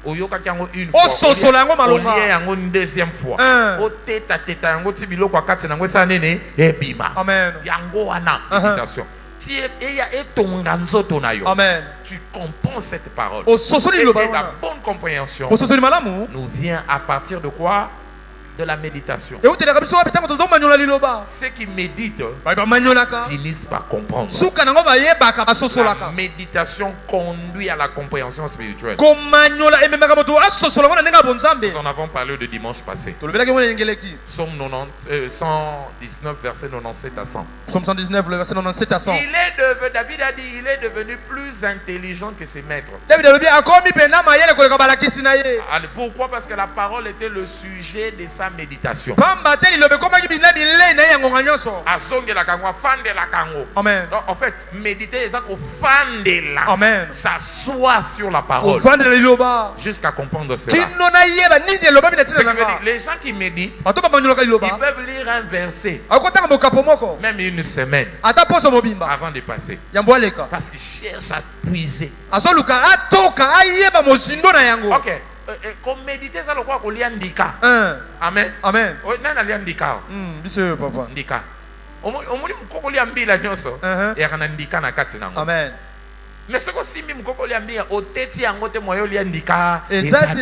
Une fois, une deuxième fois. Amen. Tu comprends cette parole. Et la bonne compréhension nous vient à partir de quoi? De la méditation. Ceux qui méditent finissent par comprendre. La méditation conduit à la compréhension spirituelle. Nous en avons parlé le dimanche passé. Psaume 119, verset 97 à 100.
Psaume 119, verset 97 à 100.
David a dit, il est devenu plus intelligent que ses maîtres. Pourquoi? Parce que la parole était le sujet de sa méditation.
Amen.
Donc, en fait, méditer, c'est s'asseoir sur la parole jusqu'à comprendre cela. Les gens qui méditent, ils peuvent lire un verset même une semaine avant de passer, parce qu'ils cherchent à puiser. Ok. Comme méditer, ça le quoi qu'on lit ndika. Amen.
Amen.
Oui, nana lit ndika.
Monsieur papa.
Ndika. Omoni mukoko lia mbila nyonso. Et kana ndika na kati nango.
Amen.
Mais ce que si mi mukoko lia mbila oteti yango te moyo lia ndika.
Exact.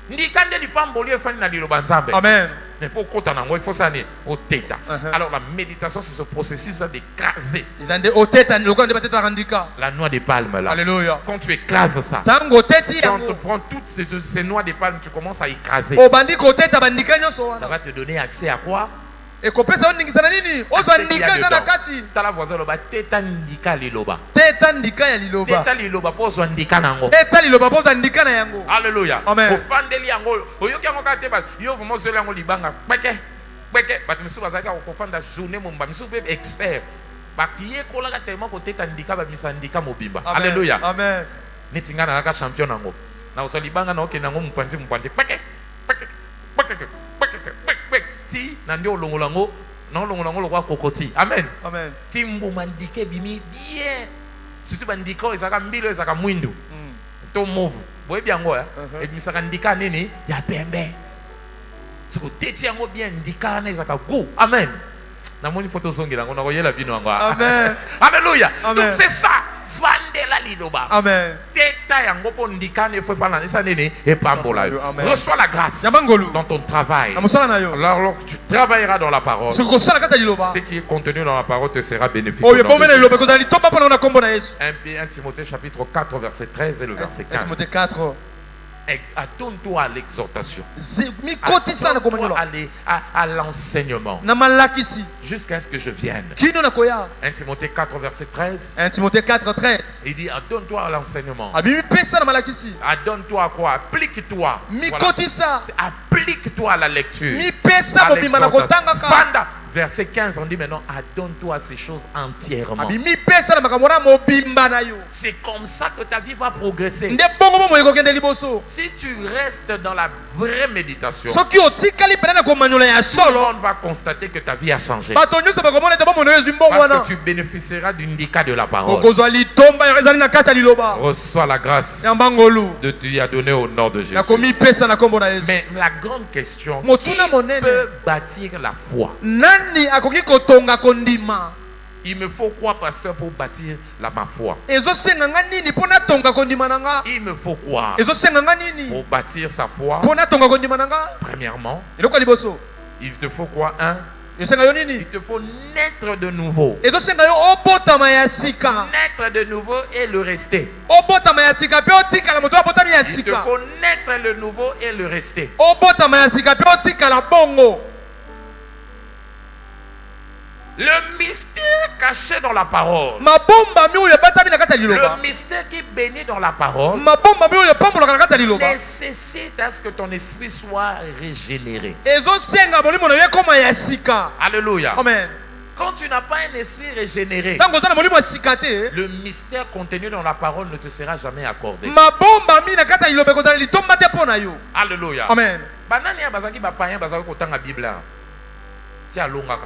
Ndika nde lipamboli efani na liloba nzambe.
Amen.
Mais pour kota nango il faut ça ni oteta. Alors la méditation c'est ce processus d'écraser. La noix de palme là.
Alléluia.
Quand tu écrases ça, quand tu prends toutes ces noix de palme, tu commences à écraser. Ça va te donner accès à quoi? Tala voisin loba teta ndika liloba. Teta liloba pozo ndika nango. Alléluia. Ofandeli yango. Oyoki yango kate ba yo vraiment zela yango libanga. Peke. Batu misu bazaka okofanda journée momba misu pe expert. Ba kiye kolaka tellement ko teta ndika ba misa ndika mobimba. Alléluia.
Amen.
Nitingana naka champion nango. Na osalibanga na oke nango mpanzi. Peke. Ti na ndio longolango na longolango lokwa kokoti. Amen.
Amen.
Timbu mandike bimi bien. Surtout bandika ezaka mbilo ezaka mwindu. To move. Boye biango ya. Et misaka ndika nini ya pembe. Siko teti yango bien ndika na ezaka go. Amen. Na moni photo zongela ngo na koyela bino yango.
Amen.
Alléluia.
Amen.
Donc c'est ça. Vandela liloba.
Amen.
Teta yango po ndika ne faut pas la nisa nene et pambola. Reçois la grâce dans ton travail. Alors tu travailleras dans la parole. Ce qui est contenu dans la parole te sera bénéfique. 1 Timothée chapitre 4 verset 13 et le verset 15.
Timothée 4.
Attends-toi à l'exhortation. Attends-toi à l'enseignement. Jusqu'à ce que je vienne. 1 Timothée 4 verset 13.
1 Timothée 4 13.
Il dit attends-toi à l'enseignement.
Attends-toi
à quoi? Applique-toi.
Voilà.
Applique-toi à la lecture. Verset 15, on dit maintenant, adonne-toi à ces choses entièrement. C'est comme ça que ta vie va progresser. Si tu restes dans la vraie méditation, tout le monde va constater que ta vie a changé. Parce que tu bénéficieras d'une indica de la parole. Reçois la grâce de Dieu à donner au nom de Jésus. Mais la grande question, qui peut bâtir la foi? Il me faut quoi, pasteur, pour bâtir ma foi?
Il
me faut quoi pour bâtir sa foi? Premièrement, il te faut quoi? Il te faut naître de nouveau. Naître de nouveau et le rester. Il te faut naître de nouveau et le rester. Le mystère caché dans la parole. Le mystère qui bénit dans la parole nécessite à ce que ton esprit soit régénéré. Alléluia.
Amen.
Quand tu n'as pas un esprit régénéré, le mystère contenu dans la parole ne te sera jamais accordé. Alléluia.
Amen.
Banani ya bazaki ba païen bazaki kotanga Bible. Ti alongaka.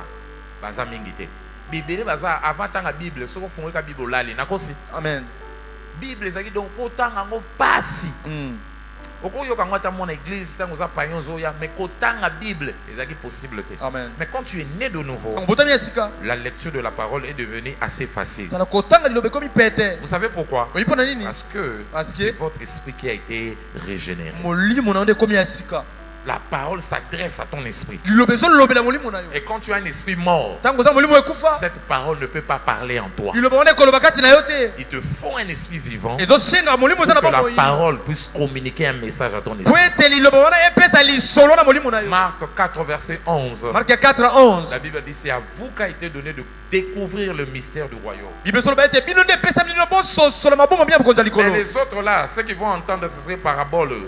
Baza mingite. Bible baza avant tanga Bible, soko fungweka Bible lali nakosi.
Amen.
Bible ezaki donc kotanga ngo pasi. Okoyoka ngota mon église tango za païen zoya mais kotanga Bible ezaki possible te.
Amen.
Mais quand tu es né de nouveau, la lecture de la parole est devenue assez facile. Vous savez pourquoi? Parce que c'est votre esprit qui a été régénéré. La parole s'adresse à ton esprit. Et quand tu as un esprit mort, cette parole ne peut pas parler en toi. Il te faut un esprit vivant pour que la parole puisse communiquer un message à ton esprit. Marc 4, verset 11. La Bible dit, c'est à vous qu'a été donné de découvrir le mystère du royaume. Mais les autres là, ceux qui vont entendre, ce serait parabole.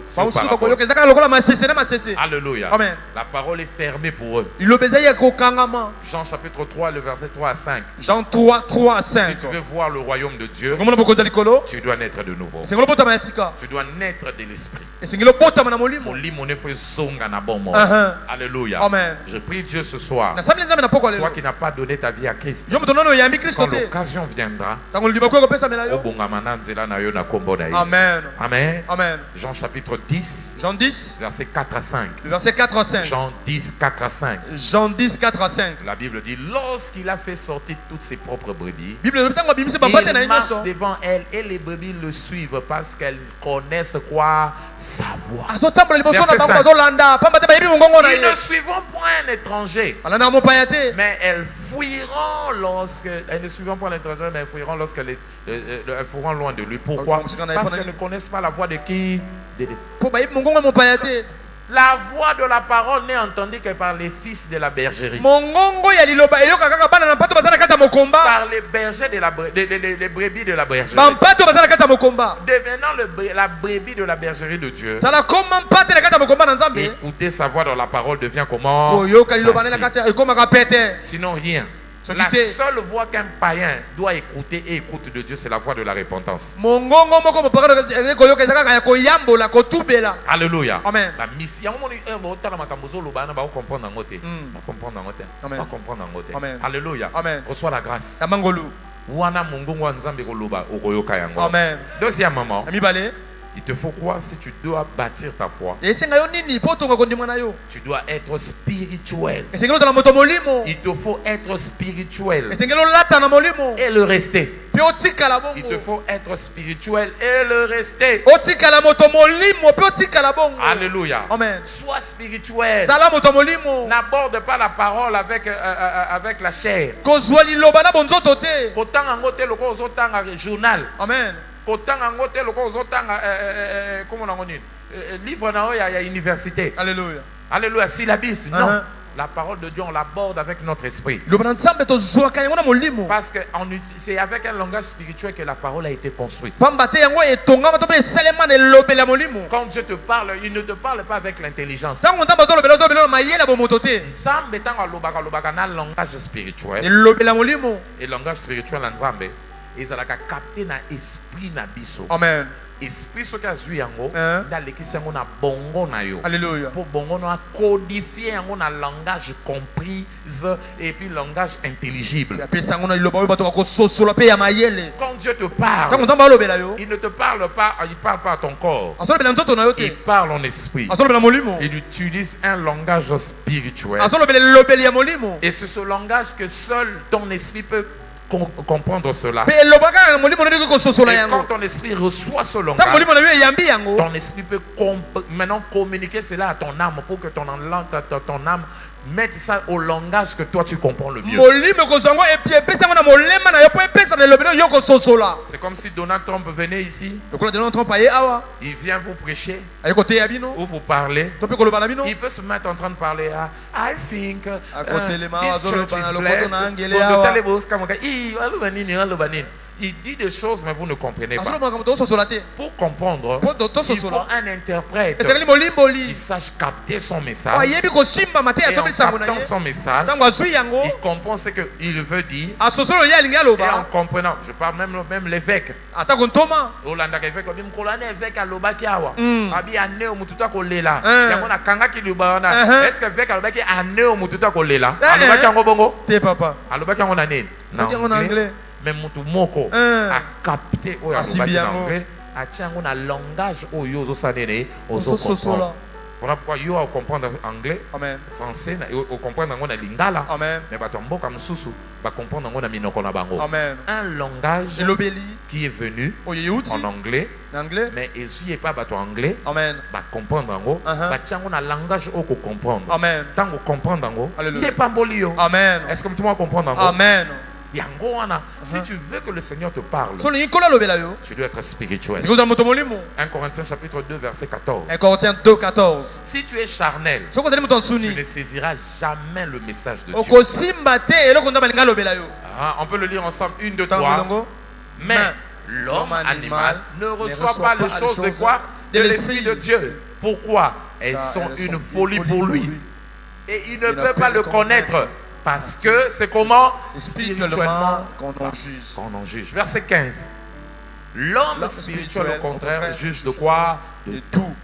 Alléluia.
Amen.
La parole est fermée pour eux. Jean chapitre 3, le verset 3 à 5.
Jean 3 à 5.
Si tu veux voir le royaume de Dieu, tu dois naître de nouveau. Tu dois naître de l'esprit. Alléluia.
Amen.
Je prie Dieu ce soir. Toi qui n'as pas donné ta vie à Christ, quand l'occasion viendra,
Amen.
Amen.
Amen.
Jean chapitre 10,
Jean 10,
verset 4 à 5.
le verset 4 à 5.
Jean 10, 4 à 5.
Jean 10, 4 à 5.
La Bible dit, lorsqu'il a fait sortir toutes ses propres brebis,
il
il marche devant elles et les brebis le suivent parce qu'elles connaissent quoi? Sa voix. Ils ne suivront point un étranger, mais elles fuiront elles ne suivront pas l'étranger, mais elles fuiront lorsqu'elles elles fuiront loin de lui. Pourquoi? Parce qu'elles ne connaissent pas la voix de qui? La voix de la parole n'est entendue que par les fils de la bergerie. Par les bergers les brebis de la bergerie. Devenant la brebis de la bergerie de Dieu. Écouter sa voix dans la parole devient comment? Sinon rien. La seule voix qu'un païen doit écouter et écoute de Dieu, c'est la voix de la repentance. Alléluia.
Amen.
Alléluia.
Amen.
Reçois la grâce.
Amen.
Deuxièmement, il te faut quoi si tu dois bâtir ta foi? Tu dois être spirituel. Il te faut être spirituel et le rester. Il te faut être spirituel et le rester. Alléluia.
Amen.
Sois spirituel. N'aborde pas la parole avec la chair. Journal.
Amen.
Livre il y a université.
Alléluia.
Alléluia. Syllabiste. Non. La parole de Dieu, on l'aborde avec notre esprit. Parce que c'est avec un langage spirituel que la parole a été construite. Quand Dieu te parle, il ne te parle pas avec l'intelligence. Langage spirituel. Et langage spirituel, ils ont capté na esprit na biso.
Amen.
Esprit ce qu'a vu yango dalekisi yango na bongo na yo.
Alléluia.
Pour bongo na codifier yango na langage comprise et puis langage intelligible. Quand Dieu te parle, il ne te parle pas, il parle pas à ton corps. Il parle en esprit. Il utilise un langage spirituel. Et c'est ce langage que seul ton esprit peut comprendre cela. Et quand ton esprit reçoit ce langage, ton esprit peut maintenant communiquer cela à ton âme pour que ton âme mette ça au langage que toi tu comprends le mieux. C'est comme si Donald Trump venait ici. Il vient vous prêcher ou vous parler. Il peut se mettre en train de parler à I think this church is blessed. Il dit des choses, mais vous ne comprenez pas. Pour comprendre, il faut un interprète qui sache capter son message. Et en captant son message, il comprend ce qu'il veut dire. Et en comprenant, je parle même l'évêque. Mais mutu moko a capté o ya anglais a tiango na langage o yo zo sanene o zo comprendre. Voilà pourquoi yo a comprendre anglais, français o comprendre ngo na lingala, mais ba tomboka mususu ba comprendre ngo na minoko na bango. Un langage qui est venu en anglais, mais esu est pas ba to anglais, ba comprendre ngo ba tiango na langage o ko comprendre. Tango comprendre ngo ndepamboli yo. Est-ce que tout le monde comprend ngo? Amen. Si tu veux que le Seigneur te parle, tu dois être spirituel. 1 Corinthiens chapitre 2 verset 14.
1 Corinthiens 2 14.
Si tu es charnel, tu ne saisiras jamais le message de Dieu. On peut le lire ensemble. 1, 2, 3. Mais l'homme animal ne reçoit pas les choses de quoi? De l'Esprit de Dieu. Pourquoi? Elles sont une folie pour lui. Et il ne peut pas le connaître. Parce que c'est comment? Spirituellement qu'on en juge. Verset 15. L'homme spirituel, au contraire, juge de quoi? De tout.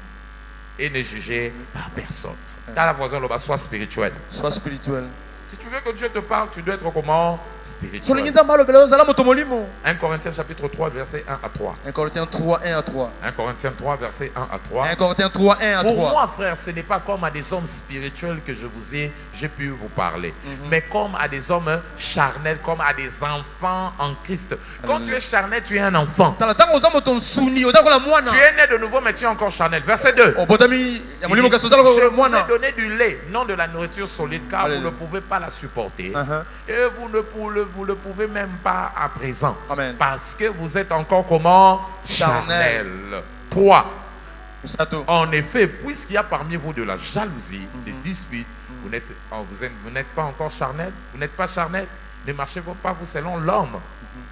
Et ne jugé par personne. Dans la voisin, sois spirituel.
Sois spirituel.
Si tu veux que Dieu te parle, tu dois être comment? Spirituel. 1 Corinthiens chapitre 3 verset 1 à 3.
1 Corinthiens 3 1 à 3.
1 Corinthiens 3 verset 1 à 3.
1 Corinthiens 3 1 à 3.
Pour moi, frère, ce n'est pas comme à des hommes spirituels que j'ai pu vous parler, mais comme à des hommes charnels, comme à des enfants en Christ. Quand tu es charnel, tu es un enfant. Tu es né de nouveau, mais tu es encore charnel. Verset 2. Je vous ai donné du lait, non de la nourriture solide, car vous ne pouvez pas la supporter. Et vous ne pouvez même pas à présent. Parce que vous êtes encore comment? Charnel. 3. En effet, puisqu'il y a parmi vous de la jalousie, des disputes, vous n'êtes pas encore charnel, vous n'êtes pas charnel, ne marchez pas vous selon l'homme.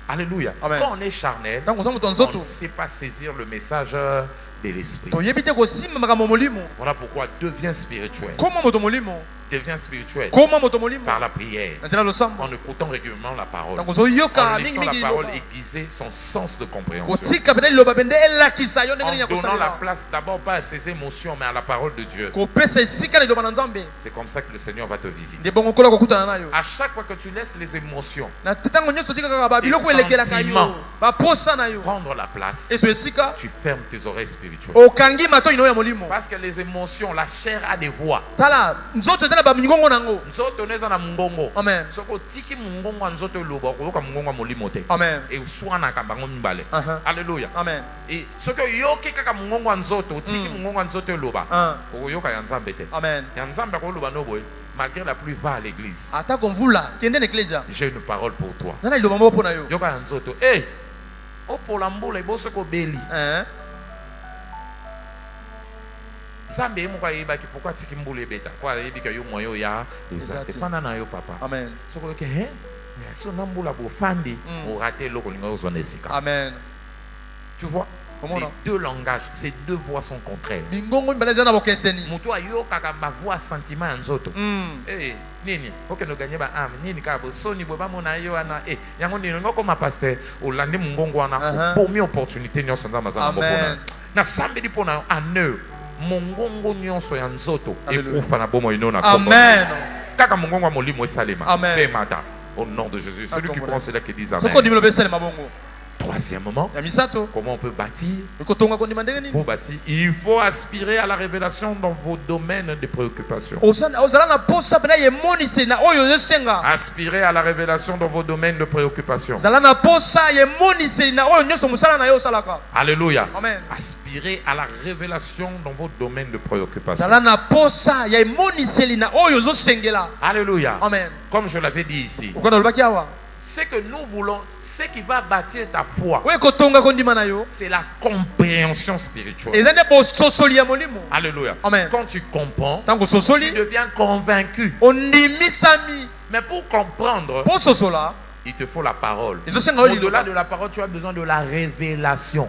Alléluia. Quand on est charnel, on ne sait pas saisir le message de l'esprit. Voilà pourquoi deviens spirituel. Deviens spirituel par la prière, en écoutant régulièrement la parole, en laissant la parole aiguiser son sens de compréhension, en donnant la place d'abord pas à ses émotions mais à la parole de Dieu. C'est comme ça que le Seigneur va te visiter. À chaque fois que tu laisses les émotions, les sentiments prendre la place, tu fermes tes oreilles spirituelles. Parce que les émotions, la chair a des voix. Nzoto neza na mungongo.
Amen.
Soko tiki mungongo nzoto loba koyoka mungongo molimote.
Amen.
Et uswana kambango mbale. Alléluia.
Amen.
Et soko yoki kaka mungongo nzoto tiki mungongo nzoto loba. Koyoka ya nzambe te.
Amen.
Ya nzambe ko loba no boy. Malgré la pluie, va à l'église. J'ai une parole pour toi. Yoka ya nzoto. Eh. O pour la mbula iboso ko beli. Nzambe mo kwa yeba ki pourquoi tiki mbule beta kwa yebi ka yo moyo ya ezate fana na yo papa.
Amen.
Soko ke so na mbula bo fandi o rater loko linga ozone sika.
Amen.
Tu vois? Les deux langages, ces deux voix sont contraires. Mutu ayo kaka ba voix sentiment nzoto. Eh nini? OK no gagner ba am nini ka bo soni bo ba mona yo ana yango nini ngoko ma pasteur o lande mungongo ana pour mi opportunité nyonso nzamba za maboko na sambeli pona aneu mongongo nyonso ya nzoto ekufa na bomo ino na kombo.
Amen.
Kaka mongongo molimo esalema.
Amen.
Au nom de Jésus. Celui qui pense c'est là qui dit amen.
3.
Troisièmement, comment on peut bâtir? Pour bâtir, il faut aspirer à la révélation dans vos domaines de préoccupation. Aspirer à la révélation dans vos domaines de préoccupation. Alléluia.
Amen.
Aspirer à la révélation dans vos domaines de préoccupation. Alléluia.
Amen.
Comme je l'avais dit ici, ce que nous voulons, ce qui va bâtir ta foi, c'est la compréhension spirituelle. Alléluia.
Amen.
Quand tu comprends,
tu
tu deviens convaincu. Mais pour comprendre, il te faut la parole. Au-delà de la parole, tu as besoin de la révélation.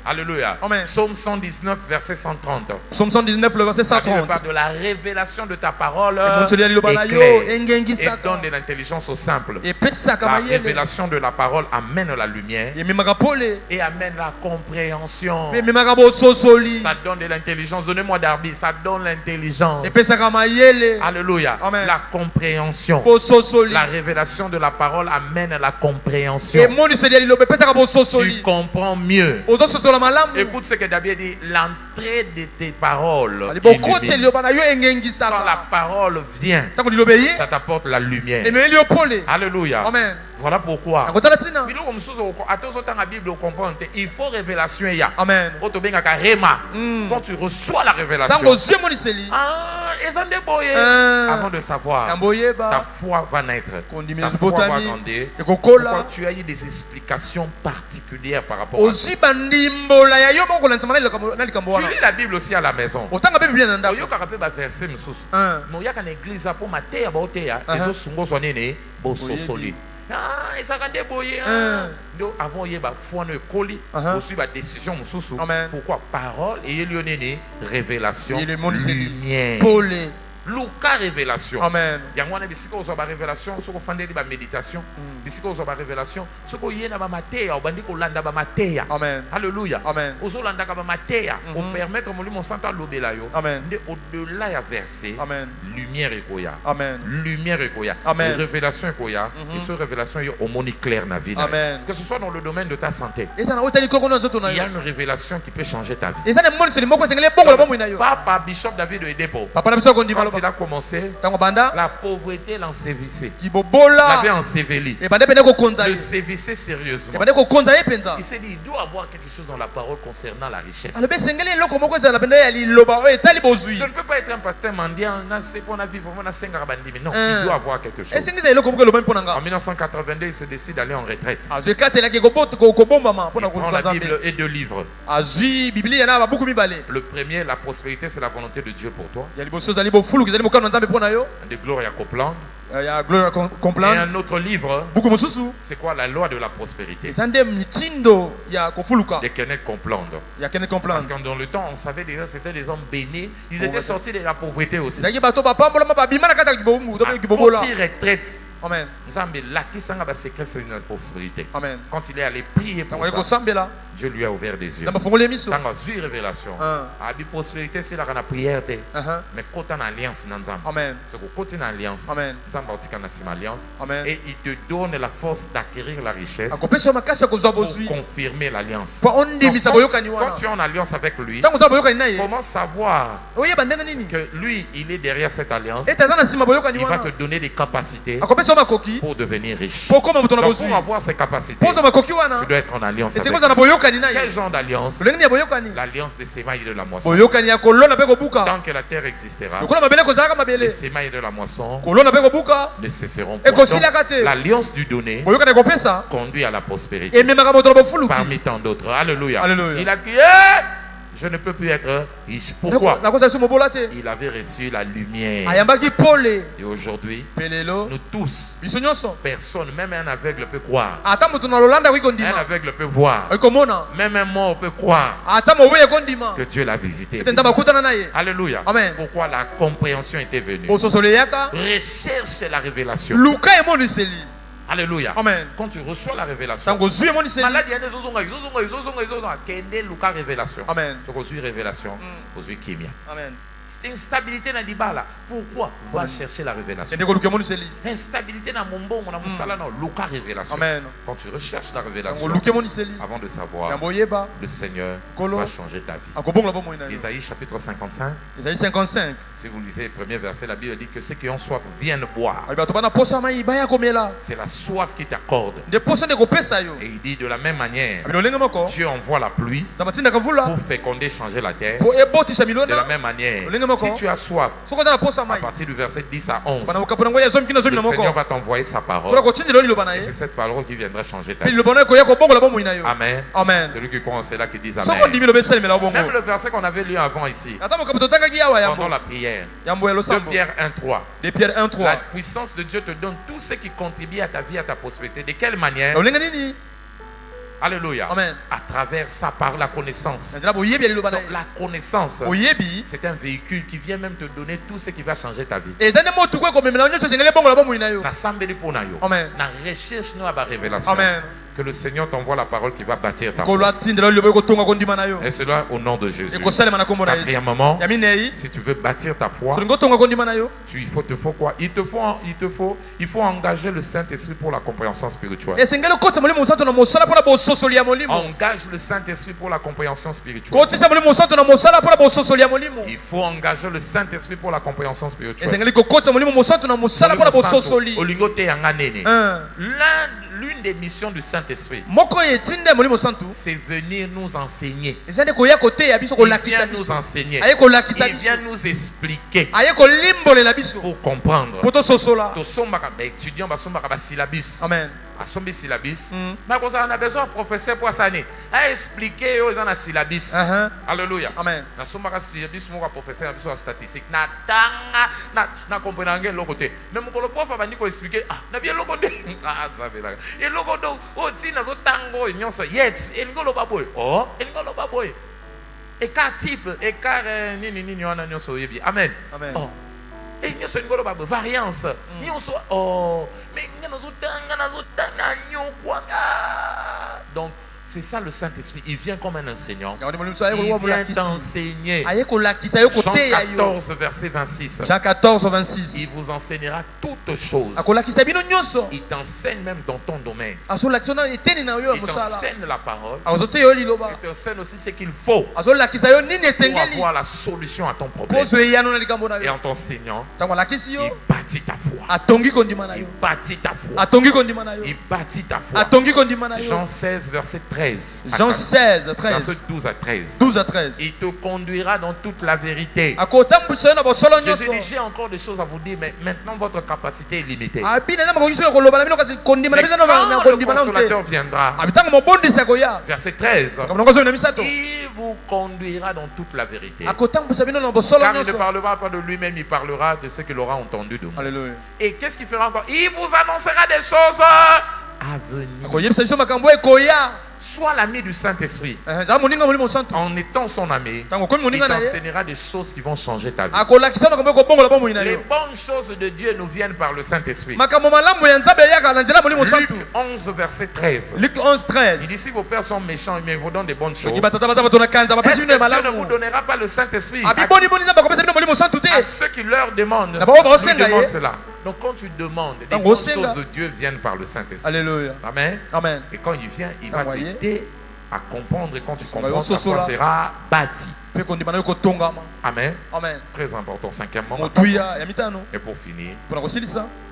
Alléluia.
Amen.
Psaume 119, verset 130.
Psaume 119, le verset 130.
Parle de la révélation de ta parole
éclair
et donne de l'intelligence au simple. La révélation de la parole amène la lumière et amène la compréhension. Ça donne de l'intelligence. Donnez-moi d'Arbi. Ça donne l'intelligence. Alléluia.
Amen.
La compréhension. La révélation de la parole amène la compréhension. Tu comprends mieux. Écoute ce que David dit, l'entrée de tes paroles. Quand la parole vient, ça t'apporte la lumière. Alléluia.
Amen.
Voilà pourquoi. Il faut révélation.
Amen.
Quand tu reçois la révélation, avant de savoir, ta foi va naître. Ta foi va grandir. Quand tu as eu des explications particulières par rapport à ça. Tu lis la Bible aussi à la maison. Avant il y a foi ne colis aussi la décision pourquoi parole et révélation lumière Luka révélation.
Amen.
Yangwana bisika ozo ba révélation, soko fande ba méditation, bisika ozo ba révélation, soko yena ba mateya, obandi ko landa ba mateya.
Amen.
Alléluia.
Amen.
Ozo landa ka ba mateya, pour permettre mon mon santa lobela yo.
Amen.
De au-delà ya verset.
Amen.
Lumière ekoya.
Amen.
Lumière ekoya.
Amen.
Révélation ekoya. Et ce révélation yo au moni clair na vie.
Amen.
Que ce soit dans le domaine de ta santé.
Il
y a une révélation qui peut changer ta vie. Papa Bishop David Oyedepo. Il a commencé, la pauvreté l'ensévissait. Il avait enseveli. Le sévissait sérieusement. Il s'est dit, il doit avoir quelque chose dans la parole concernant la richesse. Je ne peux pas être un pasteur mendiant, c'est qu'on a vécu, on a 5 rabandimi. Non, il doit avoir quelque chose. En 1982, il se décide d'aller en retraite. Il prend la Bible et 2 livres. Le premier, la prospérité, c'est la volonté de Dieu pour toi. De Gloria Copeland. Et un autre livre, c'est quoi la loi de la prospérité de Kenneth Copeland. Parce que dans le temps, on savait déjà c'était des hommes bénis. Ils étaient sortis de la pauvreté aussi. Quand ils retraitent,
Amen. Amen.
Quand il est allé prier pour ça, Dieu lui a ouvert des yeux. Dans une révélation, la prospérité c'est la prière, mais quand on a alliance,
Amen.
Et il te donne la force d'acquérir la richesse pour confirmer l'alliance. Quand tu es en alliance avec lui, comment savoir que lui, il est derrière cette alliance? Il va te donner des capacités pour devenir riche. Donc, pour avoir ces capacités, tu dois être en alliance avec lui. Quel genre d'alliance? L'alliance des sémailles de la moisson. Tant que la terre existera, les sémailles de la moisson ne cesseront pas. L'alliance du donné conduit à la prospérité. Parmi tant d'autres. Alléluia. Il a dit, je ne peux plus être riche. Pourquoi? Il avait reçu la lumière. Et aujourd'hui, nous tous, personne, même un aveugle peut croire. Un aveugle peut voir. Même un mort peut croire que Dieu l'a visité. Alléluia. Pourquoi la compréhension était venue? Recherche la révélation. Alléluia.
Amen.
Quand tu reçois la révélation, maladie révélation.
Amen.
Révélation, Amen. C'est une stabilité dans l'ibala. Pourquoi? Va chercher la révélation. Instabilité dans mon bon, dans mon salon, loca révélation. Quand tu recherches la révélation, avant de savoir, le Seigneur va changer ta vie. Isaïe chapitre 55.
Isaïe 55.
Si vous lisez le premier verset, la Bible dit que ceux qui ont soif viennent boire. C'est la soif qui t'accorde. Et il dit de la même manière, Dieu envoie la pluie pour féconder, changer la terre. De la même manière, si tu as soif, à partir du verset 10 à 11, le Seigneur va t'envoyer sa parole. Et c'est cette parole qui viendra changer ta vie. Amen.
Amen.
Celui qui croit en cela qui dit Amen. Même le verset qu'on avait lu avant ici, pendant la prière, 2 Pierre 1:3. La puissance de Dieu te donne tout ce qui contribue à ta vie, à ta prospérité. De quelle manière? Alléluia.
Amen.
À travers sa parole, la connaissance. Donc, la connaissance, c'est un véhicule qui vient même te donner tout ce qui va changer ta vie.
Amen.
La recherche nous a la révélation.
Amen.
Que le Seigneur t'envoie la parole qui va bâtir ta foi. Et cela au nom de Jésus. Quatrièmement, si tu veux bâtir ta foi, il faut quoi? Il faut engager le Saint-Esprit pour la compréhension spirituelle. Engage le Saint-Esprit pour la compréhension spirituelle. Il faut engager le Saint-Esprit pour la compréhension spirituelle. L'une des missions du Saint-Esprit, c'est venir nous enseigner. Il vient nous enseigner. Il vient nous expliquer pour comprendre.
Amen.
Asombi syllabus. On a besoin de professeur pour ça. À expliquer aux gens la syllabus. Alléluia.
Amen.
Na somba ka syllabus mo ka professeur na statistique. Na tanga na comprendre le côté. Même quand le prof va venir expliquer na bien loko de. Ça fait là. Et loko do o ti na zo tango nyonso yet. Et ngolo baboy. Oh, et ngolo baboy. Et car type et car ni wana nyonso yebi. Amen.
Amen.
Oh. Et nous sommes une variance. Nous sommes oh, mais donc c'est ça le Saint-Esprit. Il vient comme un enseignant. Il vient t'enseigner. Jean 14 verset 26.
Jean 14 26.
Il vous enseignera toutes choses. Il t'enseigne même dans ton domaine. Il t'enseigne la parole. Il t'enseigne aussi ce qu'il faut pour avoir la solution à ton problème. Et en t'enseignant, il bâtit ta foi. Il bâtit ta foi. Il bâtit ta foi. Jean 16 verset 13.
Jean 16, 13.
Verset 12 à 13.
12 à 13.
Il te conduira dans toute la vérité. J'ai encore des choses à vous dire, mais maintenant votre capacité est limitée. Quand le consolateur viendra, verset 13, il vous conduira dans toute la vérité. Car il ne parlera pas de lui-même, il parlera de ce qu'il aura entendu de moi.
Alléluia.
Et qu'est-ce qu'il fera encore? Il vous annoncera des choses à venir. Sois l'ami du Saint-Esprit. En étant son ami, il t'enseignera des choses qui vont changer ta vie. Les bonnes choses de Dieu nous viennent par le Saint-Esprit. Luc 11 verset 13.
Luc 11 13.
Il dit si vos pères sont méchants, mais ils vous donnent des bonnes choses. Est-ce que Dieu ne vous donnera pas le Saint-Esprit à ceux qui leur demandent? Lui demandent cela. Donc quand tu demandes, les bonnes choses de Dieu viennent par le Saint-Esprit.
Alléluia.
Amen.
Amen.
Et quand il vient, il va t'aider à comprendre. Et quand tu comprends, ta foi sera bâtie. Amen.
Amen.
Très important. Cinquièmement. Et pour finir,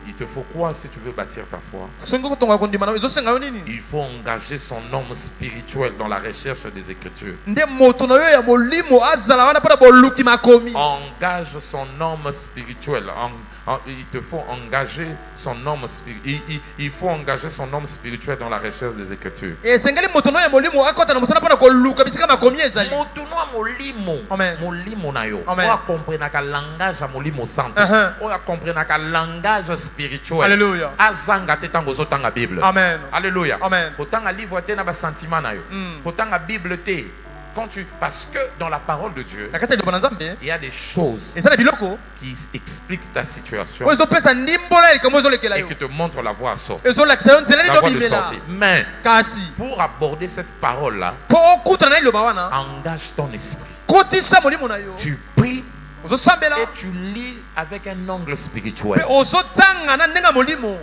il te faut quoi si tu veux bâtir ta foi? Il faut engager son homme spirituel dans la recherche des Écritures. Engage son homme spirituel. Il te faut engager son homme spirituel. Il faut engager son homme spirituel dans la recherche des Écritures.
Amen.
Spirituel.
Alléluia.
Amen. Alléluia.
Amen.
Parce que dans la parole de Dieu, il y a des choses qui expliquent ta situation et qui te montrent la voie à sortir. La voie de sortie. Mais pour aborder cette parole-là, engage ton esprit. Tu pries Et tu lis avec un angle spirituel.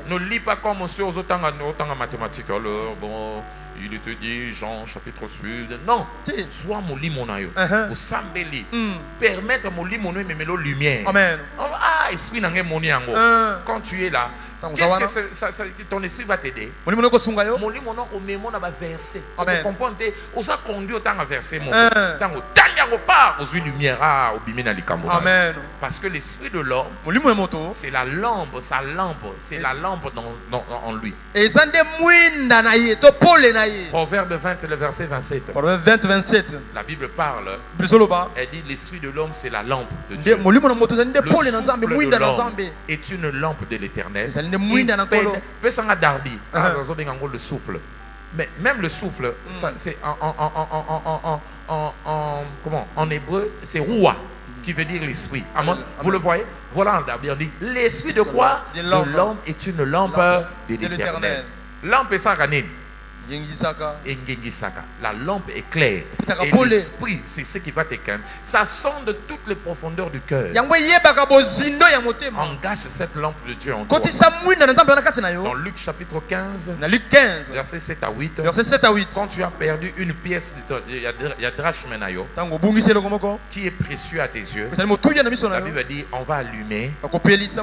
Ne lis pas comme monsieur aux en mathématiques. Alors, bon, il te dit Jean chapitre 8. Non, soit mon lit mon aïe. Au sambeli. Permettre mon lit mon aïe, mais la lumière.
Amen.
Ah, esprit n'a mon yango. Quand tu es là, qu'est-ce que ton esprit va t'aider? Mon lit mon aïe, mon aïe, verset. Tu comprends? On s'est conduit autant à verser mon lumière. Amen. Parce que l'esprit de l'homme, c'est la lampe, sa lampe, c'est la lampe en lui. Proverbe 20, le verset 27.
Proverbe 20, 27.
La Bible parle. Elle dit l'esprit de l'homme, c'est la lampe de Dieu. Le souffle de l'homme est une lampe de l'Éternel. Le souffle. Mais même le souffle, c'est en hébreu, c'est roua, qui veut dire l'esprit. Vous le voyez? Voilà, on dit l'esprit de quoi? De l'homme est une lampe de l'Éternel. Lampe et saranine. La lampe est claire. Et l'esprit, c'est ce qui va t'éclairer. Ça sonde de toutes les profondeurs du cœur. Engage cette lampe de Dieu en toi. Dans Luc chapitre 15, verset 7 à 8. Quand tu as perdu une pièce, il y a drachmenayo qui est précieux à tes yeux. La Bible dit on va allumer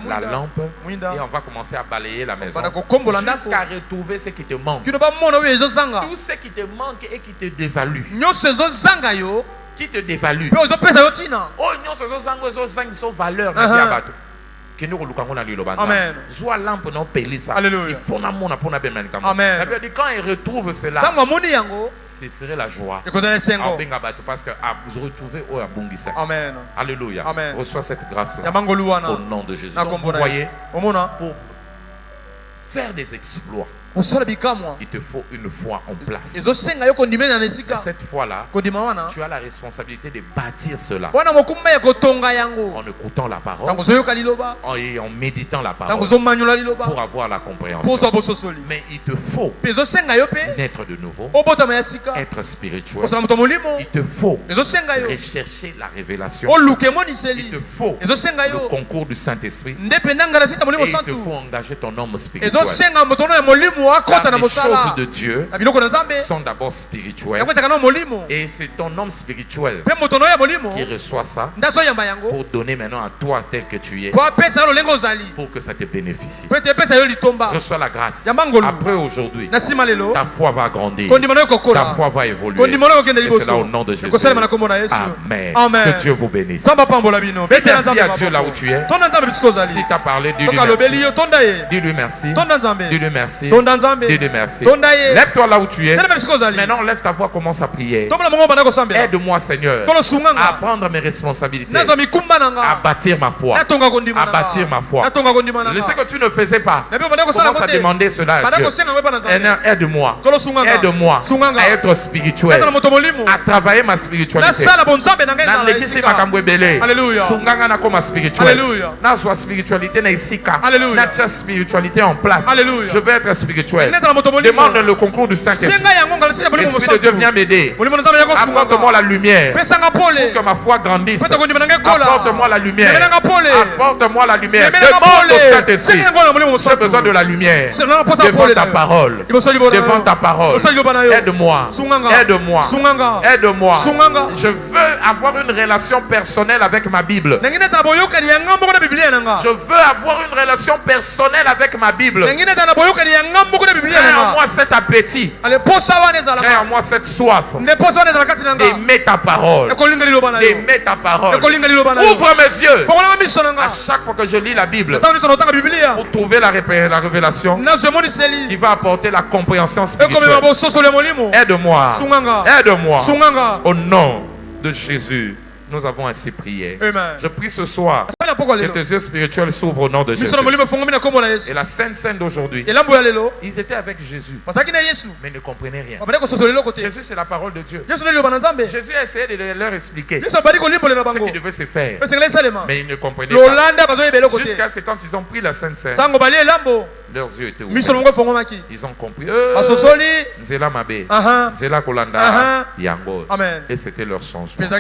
la lampe et on va commencer à balayer la maison jusqu'à retrouver ce qui te manque. Tout ce qui te manque et qui te dévalue. Qui te dévalue. Oh, non, valeur. Amen. Quand il retrouve cela, ce serait la joie. Parce que vous retrouvez au Abungisa.
Amen.
Alléluia.
Amen.
Reçois cette grâce-là. Au nom de Jésus. Donc, vous voyez, pour faire des exploits, il te faut une foi en place. Et cette foi-là, tu as la responsabilité de bâtir cela en écoutant la parole et en méditant la parole pour avoir la compréhension. Mais il te faut naître de nouveau, être spirituel. Il te faut rechercher la révélation. Il te faut le concours du Saint-Esprit. Et il te faut engager ton homme spirituel. Car les choses de Dieu sont d'abord spirituelles. Et c'est ton homme spirituel qui reçoit ça pour donner maintenant à toi tel que tu es, pour que ça te bénéficie. Reçois la grâce. Après aujourd'hui, ta foi va grandir, ta foi va évoluer. Et c'est là au nom de Jésus. Amen. Que Dieu vous bénisse. Merci à Dieu là où tu es. Si tu as parlé, dis-lui merci. Dis-lui merci. Dis-lui merci. Lève-toi là où tu es. Maintenant, lève ta voix, commence à prier. Aide-moi, Seigneur, à prendre mes responsabilités, à bâtir ma foi. À bâtir ma foi. Ce que tu ne faisais pas, commence à demander cela à Dieu. Aide-moi. Aide-moi à être spirituel, à travailler ma spiritualité. Na spiritualité na isika. Na spiritualité en place. Je veux être spirituel. Demande le concours du Saint-Esprit. L'Esprit de Dieu vient m'aider. Apporte-moi la lumière pour que ma foi grandisse. Apporte-moi la lumière. Apporte-moi la lumière. Demande au Saint-Esprit. J'ai besoin de la lumière devant ta parole. Devant ta parole. Aide-moi. Aide-moi. Aide-moi. Je veux avoir une relation personnelle avec ma Bible. Je veux avoir une relation personnelle avec ma Bible. Crée en moi cet appétit. Crée en moi cette soif d'aimer ta parole. D'aimer ta parole. Ouvre mes yeux à chaque fois que je lis la Bible pour trouver la révélation qui va apporter la compréhension spirituelle. Aide-moi. Aide-moi. Au nom de Jésus, nous avons ainsi prié. Je prie ce soir Que tes yeux spirituels s'ouvrent au nom de Jésus. Et la Sainte Seine d'aujourd'hui, ils étaient avec Jésus, mais ils ne comprenaient rien. Jésus, c'est la parole de Dieu. Jésus a essayé de leur expliquer ce qui devait se faire, mais ils ne comprenaient pas. Jusqu'à ce quand ils ont pris la Sainte Seine, leurs yeux étaient ouverts. Ils ont compris. Nzela Mabe, Nzela Kolanda, Yango. Et c'était leur changement. Ce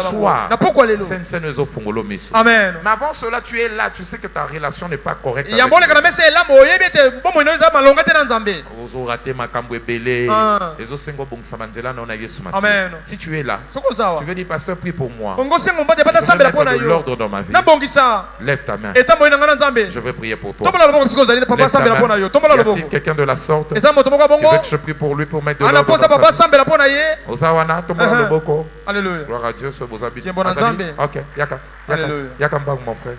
soir, Sainte Seine nous offre Fongolo Miso. Mais avant cela, tu es là, tu sais que ta relation n'est pas correcte. Si tu es là, tu veux dire, pasteur, prie pour moi. Je veux mettre de l'ordre dans ma vie. Lève ta main. Je vais prier pour toi. Y a-t-il quelqu'un de la sorte qui veut que je prie pour lui pour mettre de l'ordre dans sa vie? Ozawana, alléluia. Gloire à Dieu sur vos habits. Ok, yaka. Yaka mbang mon frère.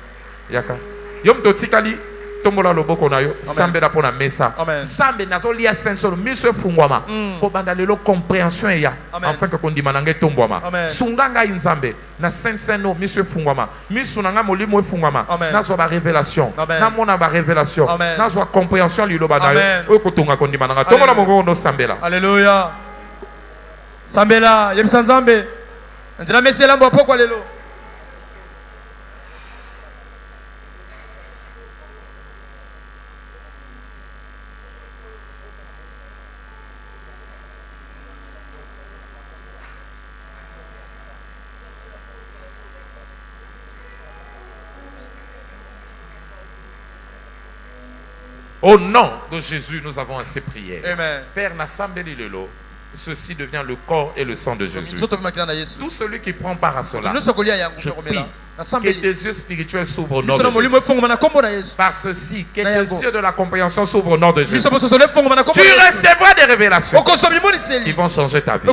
Yaka. Yom totikali. Tombola loboko na yo sambe da pona mesa sambe nazo lia senso miso fungwama ko bandalelo compréhension ya afin que kondima nange tombwama sunganga inzambe na senseno miso fungwama miso nanga molimo fungwama nazo ba révélation na mona ba révélation nazo compréhension liloba na yo okotunga kondima nanga tombola mongo no sambela
alléluia sambela yebisa nzambe ndila mesela mbo pokwa lelo.
Au nom de Jésus, nous avons assez prié.
Amen.
Père Nassambeli Lelo, ceci devient le corps et le sang de Jésus. Tout celui qui prend part à cela, je prie que tes yeux spirituels s'ouvrent au nom de Jésus. Par ceci, que tes yeux de la compréhension s'ouvrent au nom de Jésus. Tu recevras des révélations qui vont changer ta vie.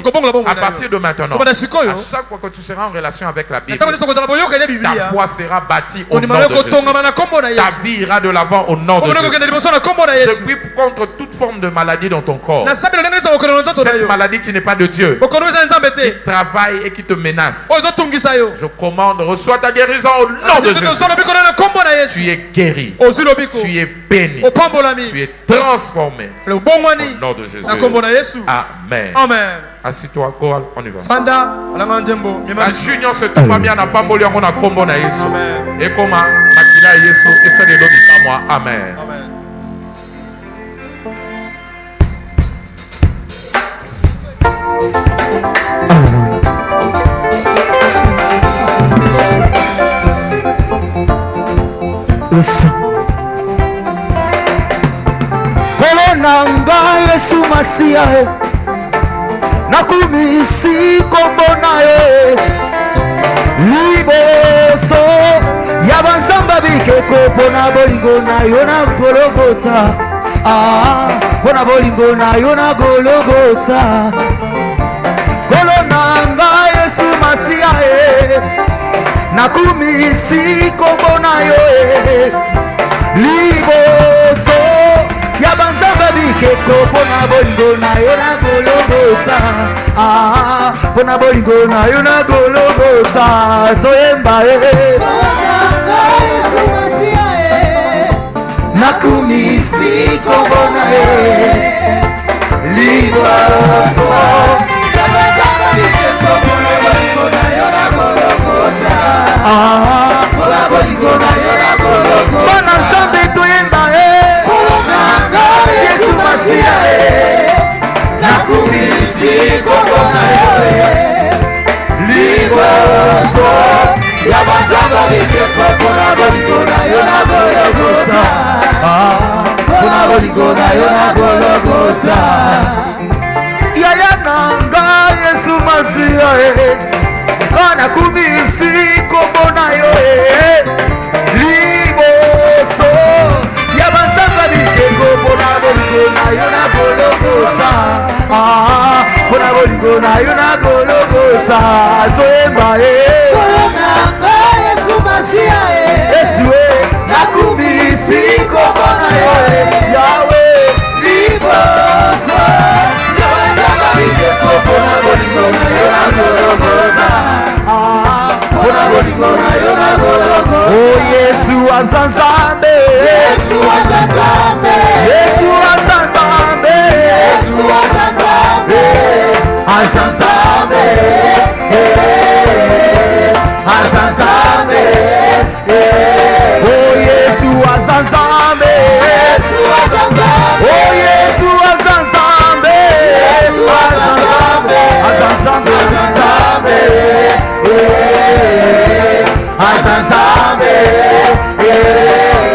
À partir de maintenant, à chaque fois que tu seras en relation avec la Bible, ta foi sera bâtie au nom de Jésus. Ta vie ira de l'avant au nom de Jésus. Je prie contre toute forme de maladie dans ton corps. Cette maladie qui n'est pas de Dieu, qui travaille et qui te menace. Je commande, reçois ta guérison au nom de Jésus. Tu es guéri. Tu es béni. Tu es transformé au nom de Jésus. Amen. Assis-toi, Goal, on y va. La junior se tombe bien à Pamboli, on a combo na Yesu. Et comme Makila Yesu, et ça de l'autre moi. Amen.
Kolonanga Yesu Masia nakumisi kombo naye liboso ya banzamba bikeko pona bolingo na yo na Golgotha pona bolingo na yo na Golgotha kolonanga Yesu Masia nakumisi kombo na yo liboso ya banzamba bikeko pona bolingo na yo na Golgotha pona bolingo na yo na Golgotha toyemba Yesu Masia nakumisi kombo na yo liboso ya banzamba bikeko pona bolingo na yo na Golgotha pona bolingo na yo na Golgotha pona nzambe toyemba Yesu Masia nakumisi kombo na yo liboso ya banzamba bikeko pona bolingo na yo na Golgotha pona bolingo na yo na Golgotha yaya nanga Yesu Masia nakumisi kombo na yo liboso ya banzamba bikeko pona bolingo na yo na Golgotha pona bolingo na yo na Golgotha toyemba kolonanga Yesu Masia Yesu nakumisi kombo na yo Yawe liboso ya banzamba bikeko pona bolingo na yo na Golgotha pona bolingo na yo na Golgotha azanzambe, Yesu azanzambe, Yesu azanzambe, Yesu azanzambe, azanzambe, azanzambe, oh Yesu azanzambe, Yesu azanzambe, oh Yesu azanzambe, Yesu azanzambe, azanzambe, azanzambe, azanzambe,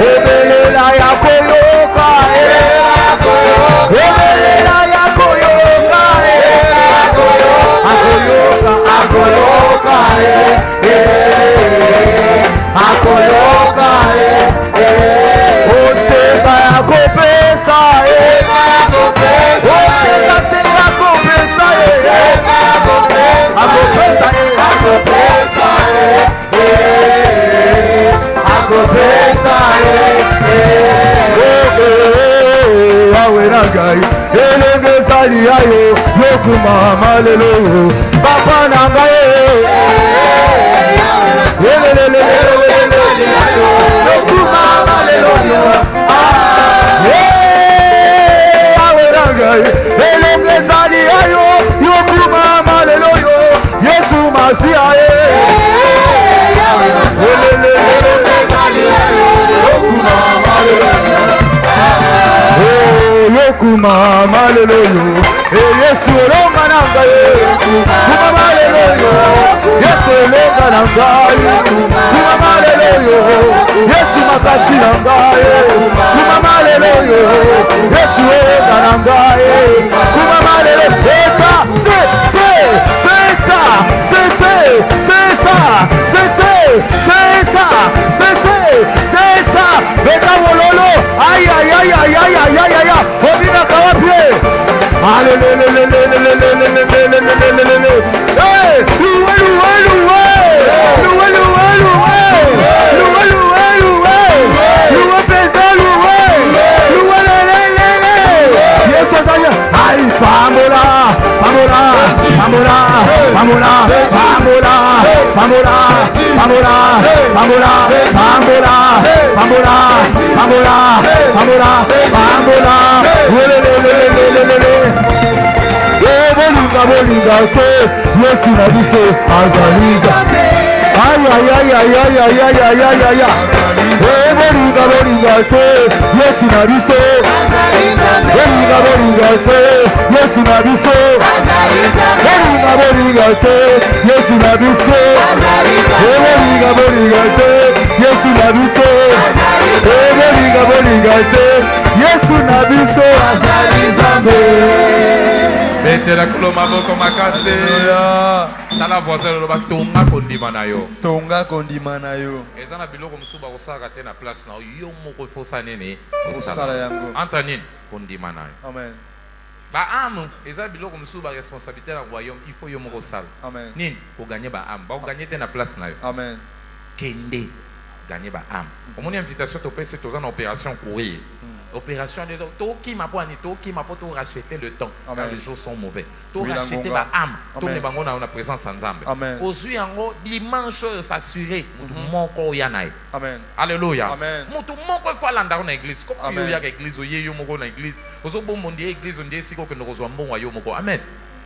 obelela ya koyoka, obelela ya koyoka, akoyoka, akoyoka, akoyoka, oseba ya kopesa, oseka senga kopesa, akopesa, akopesa, akopesa, awerangai elengezali yayo yokumama lelo papa nangaye yokumama lelo awerangai elengezali yayo yokumama lelo Yesu Masia yokumama lelo Yesu longa nangaye kumama lelo Yesu longa nangaye kumama lelo Yesu makasi nangaye kumama lelo Yesu longa nangaye kumama lelo eta c'est ça beta mololo aïe aïe aïe aïe aïe aïe aïe aïe obina kawapie Yesu na biso azaliza aïe aïe aïe aïe aïe aïe aïe aïe aïe aïe bolinga te Yesu na biso bolinga te Yesu na biso bolinga te Yesu na biso bolinga te Yesu na biso bolinga te Yesu na biso azalizambe.
Mettez la colombe moko makase. Tala voisin loba tonga kondima na yo.
Tonga kondima na yo.
Eza na biloko musuba osaka te na place na yo moko fosa nene
osala yango.
Antanin kondima na yo.
Amen.
Ba am eza biloko musuba responsabilité na royaume il faut yo moko sala.
Amen.
Nini ko gagner ba am, ba ko gagner te na place na yo.
Amen.
Kende gagner ba am. Omoni invitation to pese to za na opération courir. Opération de Toki ma poani, Toki ma poto racheter le temps quand les jours sont mauvais. To racheter ma âme, to ne bango na présence ensemble. Aujourd'hui en dimanche s'assurer mon ko yanaï.
Amen.
Alléluia.
Amen.
Mutu moko fala ndaro na église. Comme yo ya église oye yo moko na église. Ozo bon monde église on dit siko que nous rejoignons bon yo moko. Amen.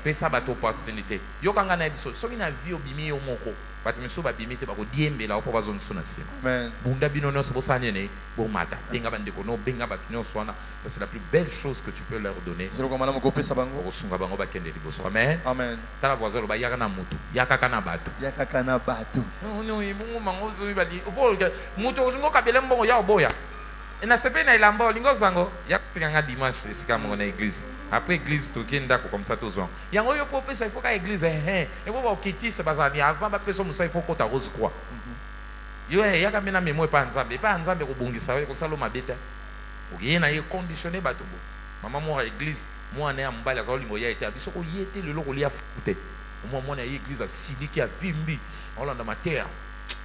Pesa bato opportunité. Yo kanga na biso. Soki na vie obimi yo moko. Batu miso ba bimite ba ko diembela opo ba zone suna sima.
Amen.
Bunda bino no so bosane ne bo mata. Benga bandeko no benga batu no swana. Ça c'est la plus belle chose que tu peux leur donner.
C'est comme na moko pesa bango.
Ko sunga bango ba kende liboso. Amen.
Amen.
Tala voisin ba yaka na mutu. Yaka kana batu.
Yaka kana batu.
No imungu mango zo bali. Opo mutu ngo kabele mbongo ya oboya. Na sepe na ilamba lingo zango yak tikanga dimanche esika mongo na église. Après église to kenda ko comme ça to zon. Yango yo ko pesa il faut ka église et bo ba okitisa bazali avant ba pesa musa il faut ko ta rose croix. Yo yaka mena memo pa nzambe ko bongisa ko salo mabeta. Okiyena ye conditionner bato bo. Mama mo église mo na ya mbala za olingo ya ete biso ko yete le loko lia fute. Mo mo na église sidiki a vimbi. Olanda mater.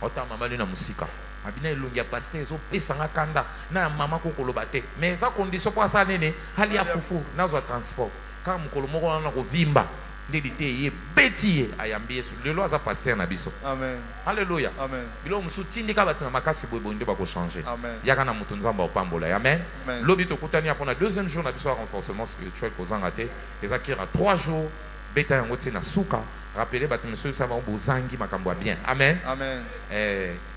Ota mama na musika. Abina ilungi ya pasteur zo pesanga kanda na mama ko koloba te mais ça condition pour ça nene hali ya fufu nazo transport quand mukolo moko na ko vimba ndeli beti ayambi Yesu lelo aza pasteur na biso.
Amen.
Alléluia.
Amen.
Bilo musu tindika bato na makasi boye bonde ba ko changer.
Amen.
Yaka na mutu nzamba opambola. Amen.
Amen.
Lobi to kutani pour na deuxième jour na biso renforcement spirituel ko zangate. Ezakira 3 jours beta yango tina suka. Rappelez bato monsieur ça va bozangi makambo bien. Amen.
Amen.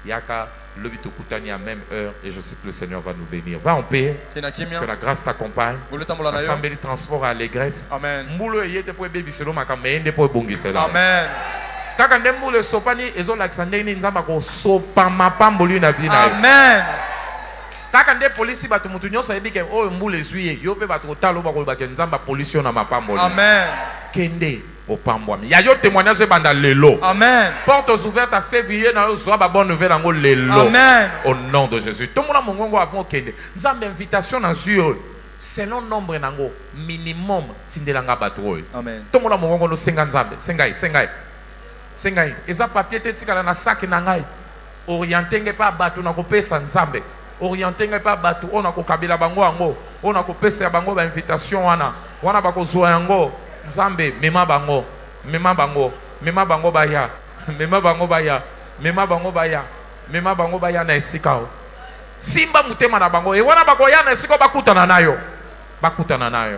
Yaka lobi to kutani à même heure et je sais que le Seigneur va nous bénir. Va en paix. Que la grâce t'accompagne. Assemblée de transport à allégresse.
Amen.
Mbulo yete po bebi selo makambo ende po bongisela.
Amen.
Kaka ndembulo sopani ezo laksande ni nzamba ko sopa mapamboli na vie na yo.
Amen.
Kaka nde polisi bato mutu nyoso yebike o mbule zuye yo pe bato talo ba ko ba nzamba polisi na mapamboli.
Amen.
Kende opambwami. Ya yo témoignage banda lelo.
Amen.
Portes ouvertes à février na yo zo ba bonne nouvelle ngo lelo.
Amen.
Au nom de Jésus. Tout monde mongongo avant kende. Nzamba invitation na zuyo. Selon nombre nango minimum tindelanga bato oyo.
Amen.
Tout monde mongongo no senga nzambe. Sengai. Eza papier te tikala na sac na ngai. Orientenge pa bato na kopesa nzambe. Orientenge pa bato ona ko kabila bango ango. Ona ko pesa bango ba invitation wana. Wana ba ko zoa yango. Nzambe mema bango baya. Mema bango baya na esikao. Simba mutema na bango. E wana bako ya na esiko bakutana nayo.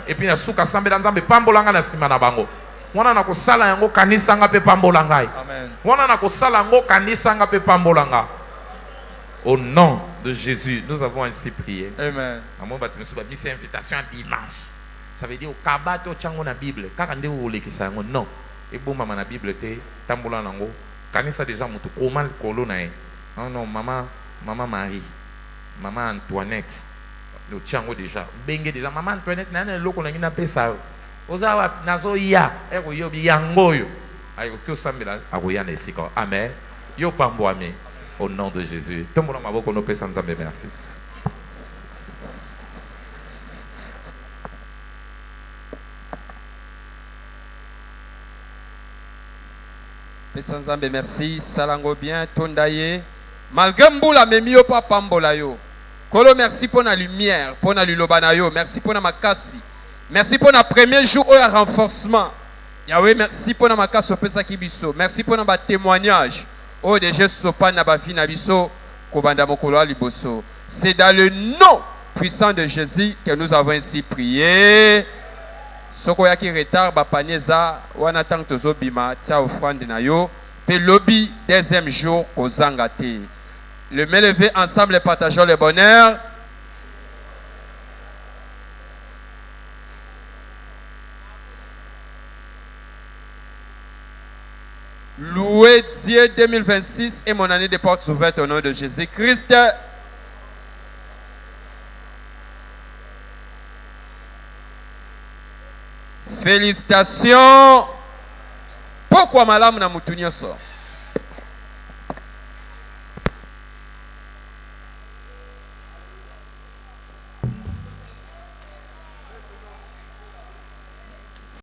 Et puis na suka sambe nzambe pambolanga na sima na bango. Wana na kosala yango kanisa nga pe pambolanga.
Amen.
Wana na kosala yango kanisa nga pe pambolanga. Au nom de Jésus, nous avons ainsi prié.
Amen.
Amon batumisu ba mise invitation à dimanche. Ça veut dire au kabato chango na Bible. Kaka nde olekisa yango non. E bomba na Bible te tambola nango. Kanisa déjà mutu koma kolo na e. Non maman Marie. Maman Antoinette. Le chango déjà. Benge déjà maman Antoinette na loko na ngina pesa. Ozawa nazo ya eko yobi yangoyo. Ayo kyo sambela akoya na esika. Amen. Yo pambo ame. Au nom de Jésus. Tombola maboko no pesa nzambe merci.
Pesa nzambe merci, salango bien, tondaye. Malgré mboula memio pa pambola yo. Kolo merci pour la lumière, pour la lulobana yo, merci pour la makasi. Merci pour le premier jour au renforcement. Yahweh merci pour la makasi pesa kibiso. Merci pour le témoignage. Oh déjà sopa na ba vie na biso ko banda mokolo liboso. C'est dans le nom puissant de Jésus que nous avons ainsi prié. Soko yaki retard ba paneza wana tang tozo bima tia offrande na yo pe lobby deuxième jour ko zangate. Le main levé ensemble et partageons le bonheur. Louez Dieu 2026 est mon année de portes ouvertes au nom de Jésus-Christ. Félicitations. Pourquoi malam na mutu nyonso?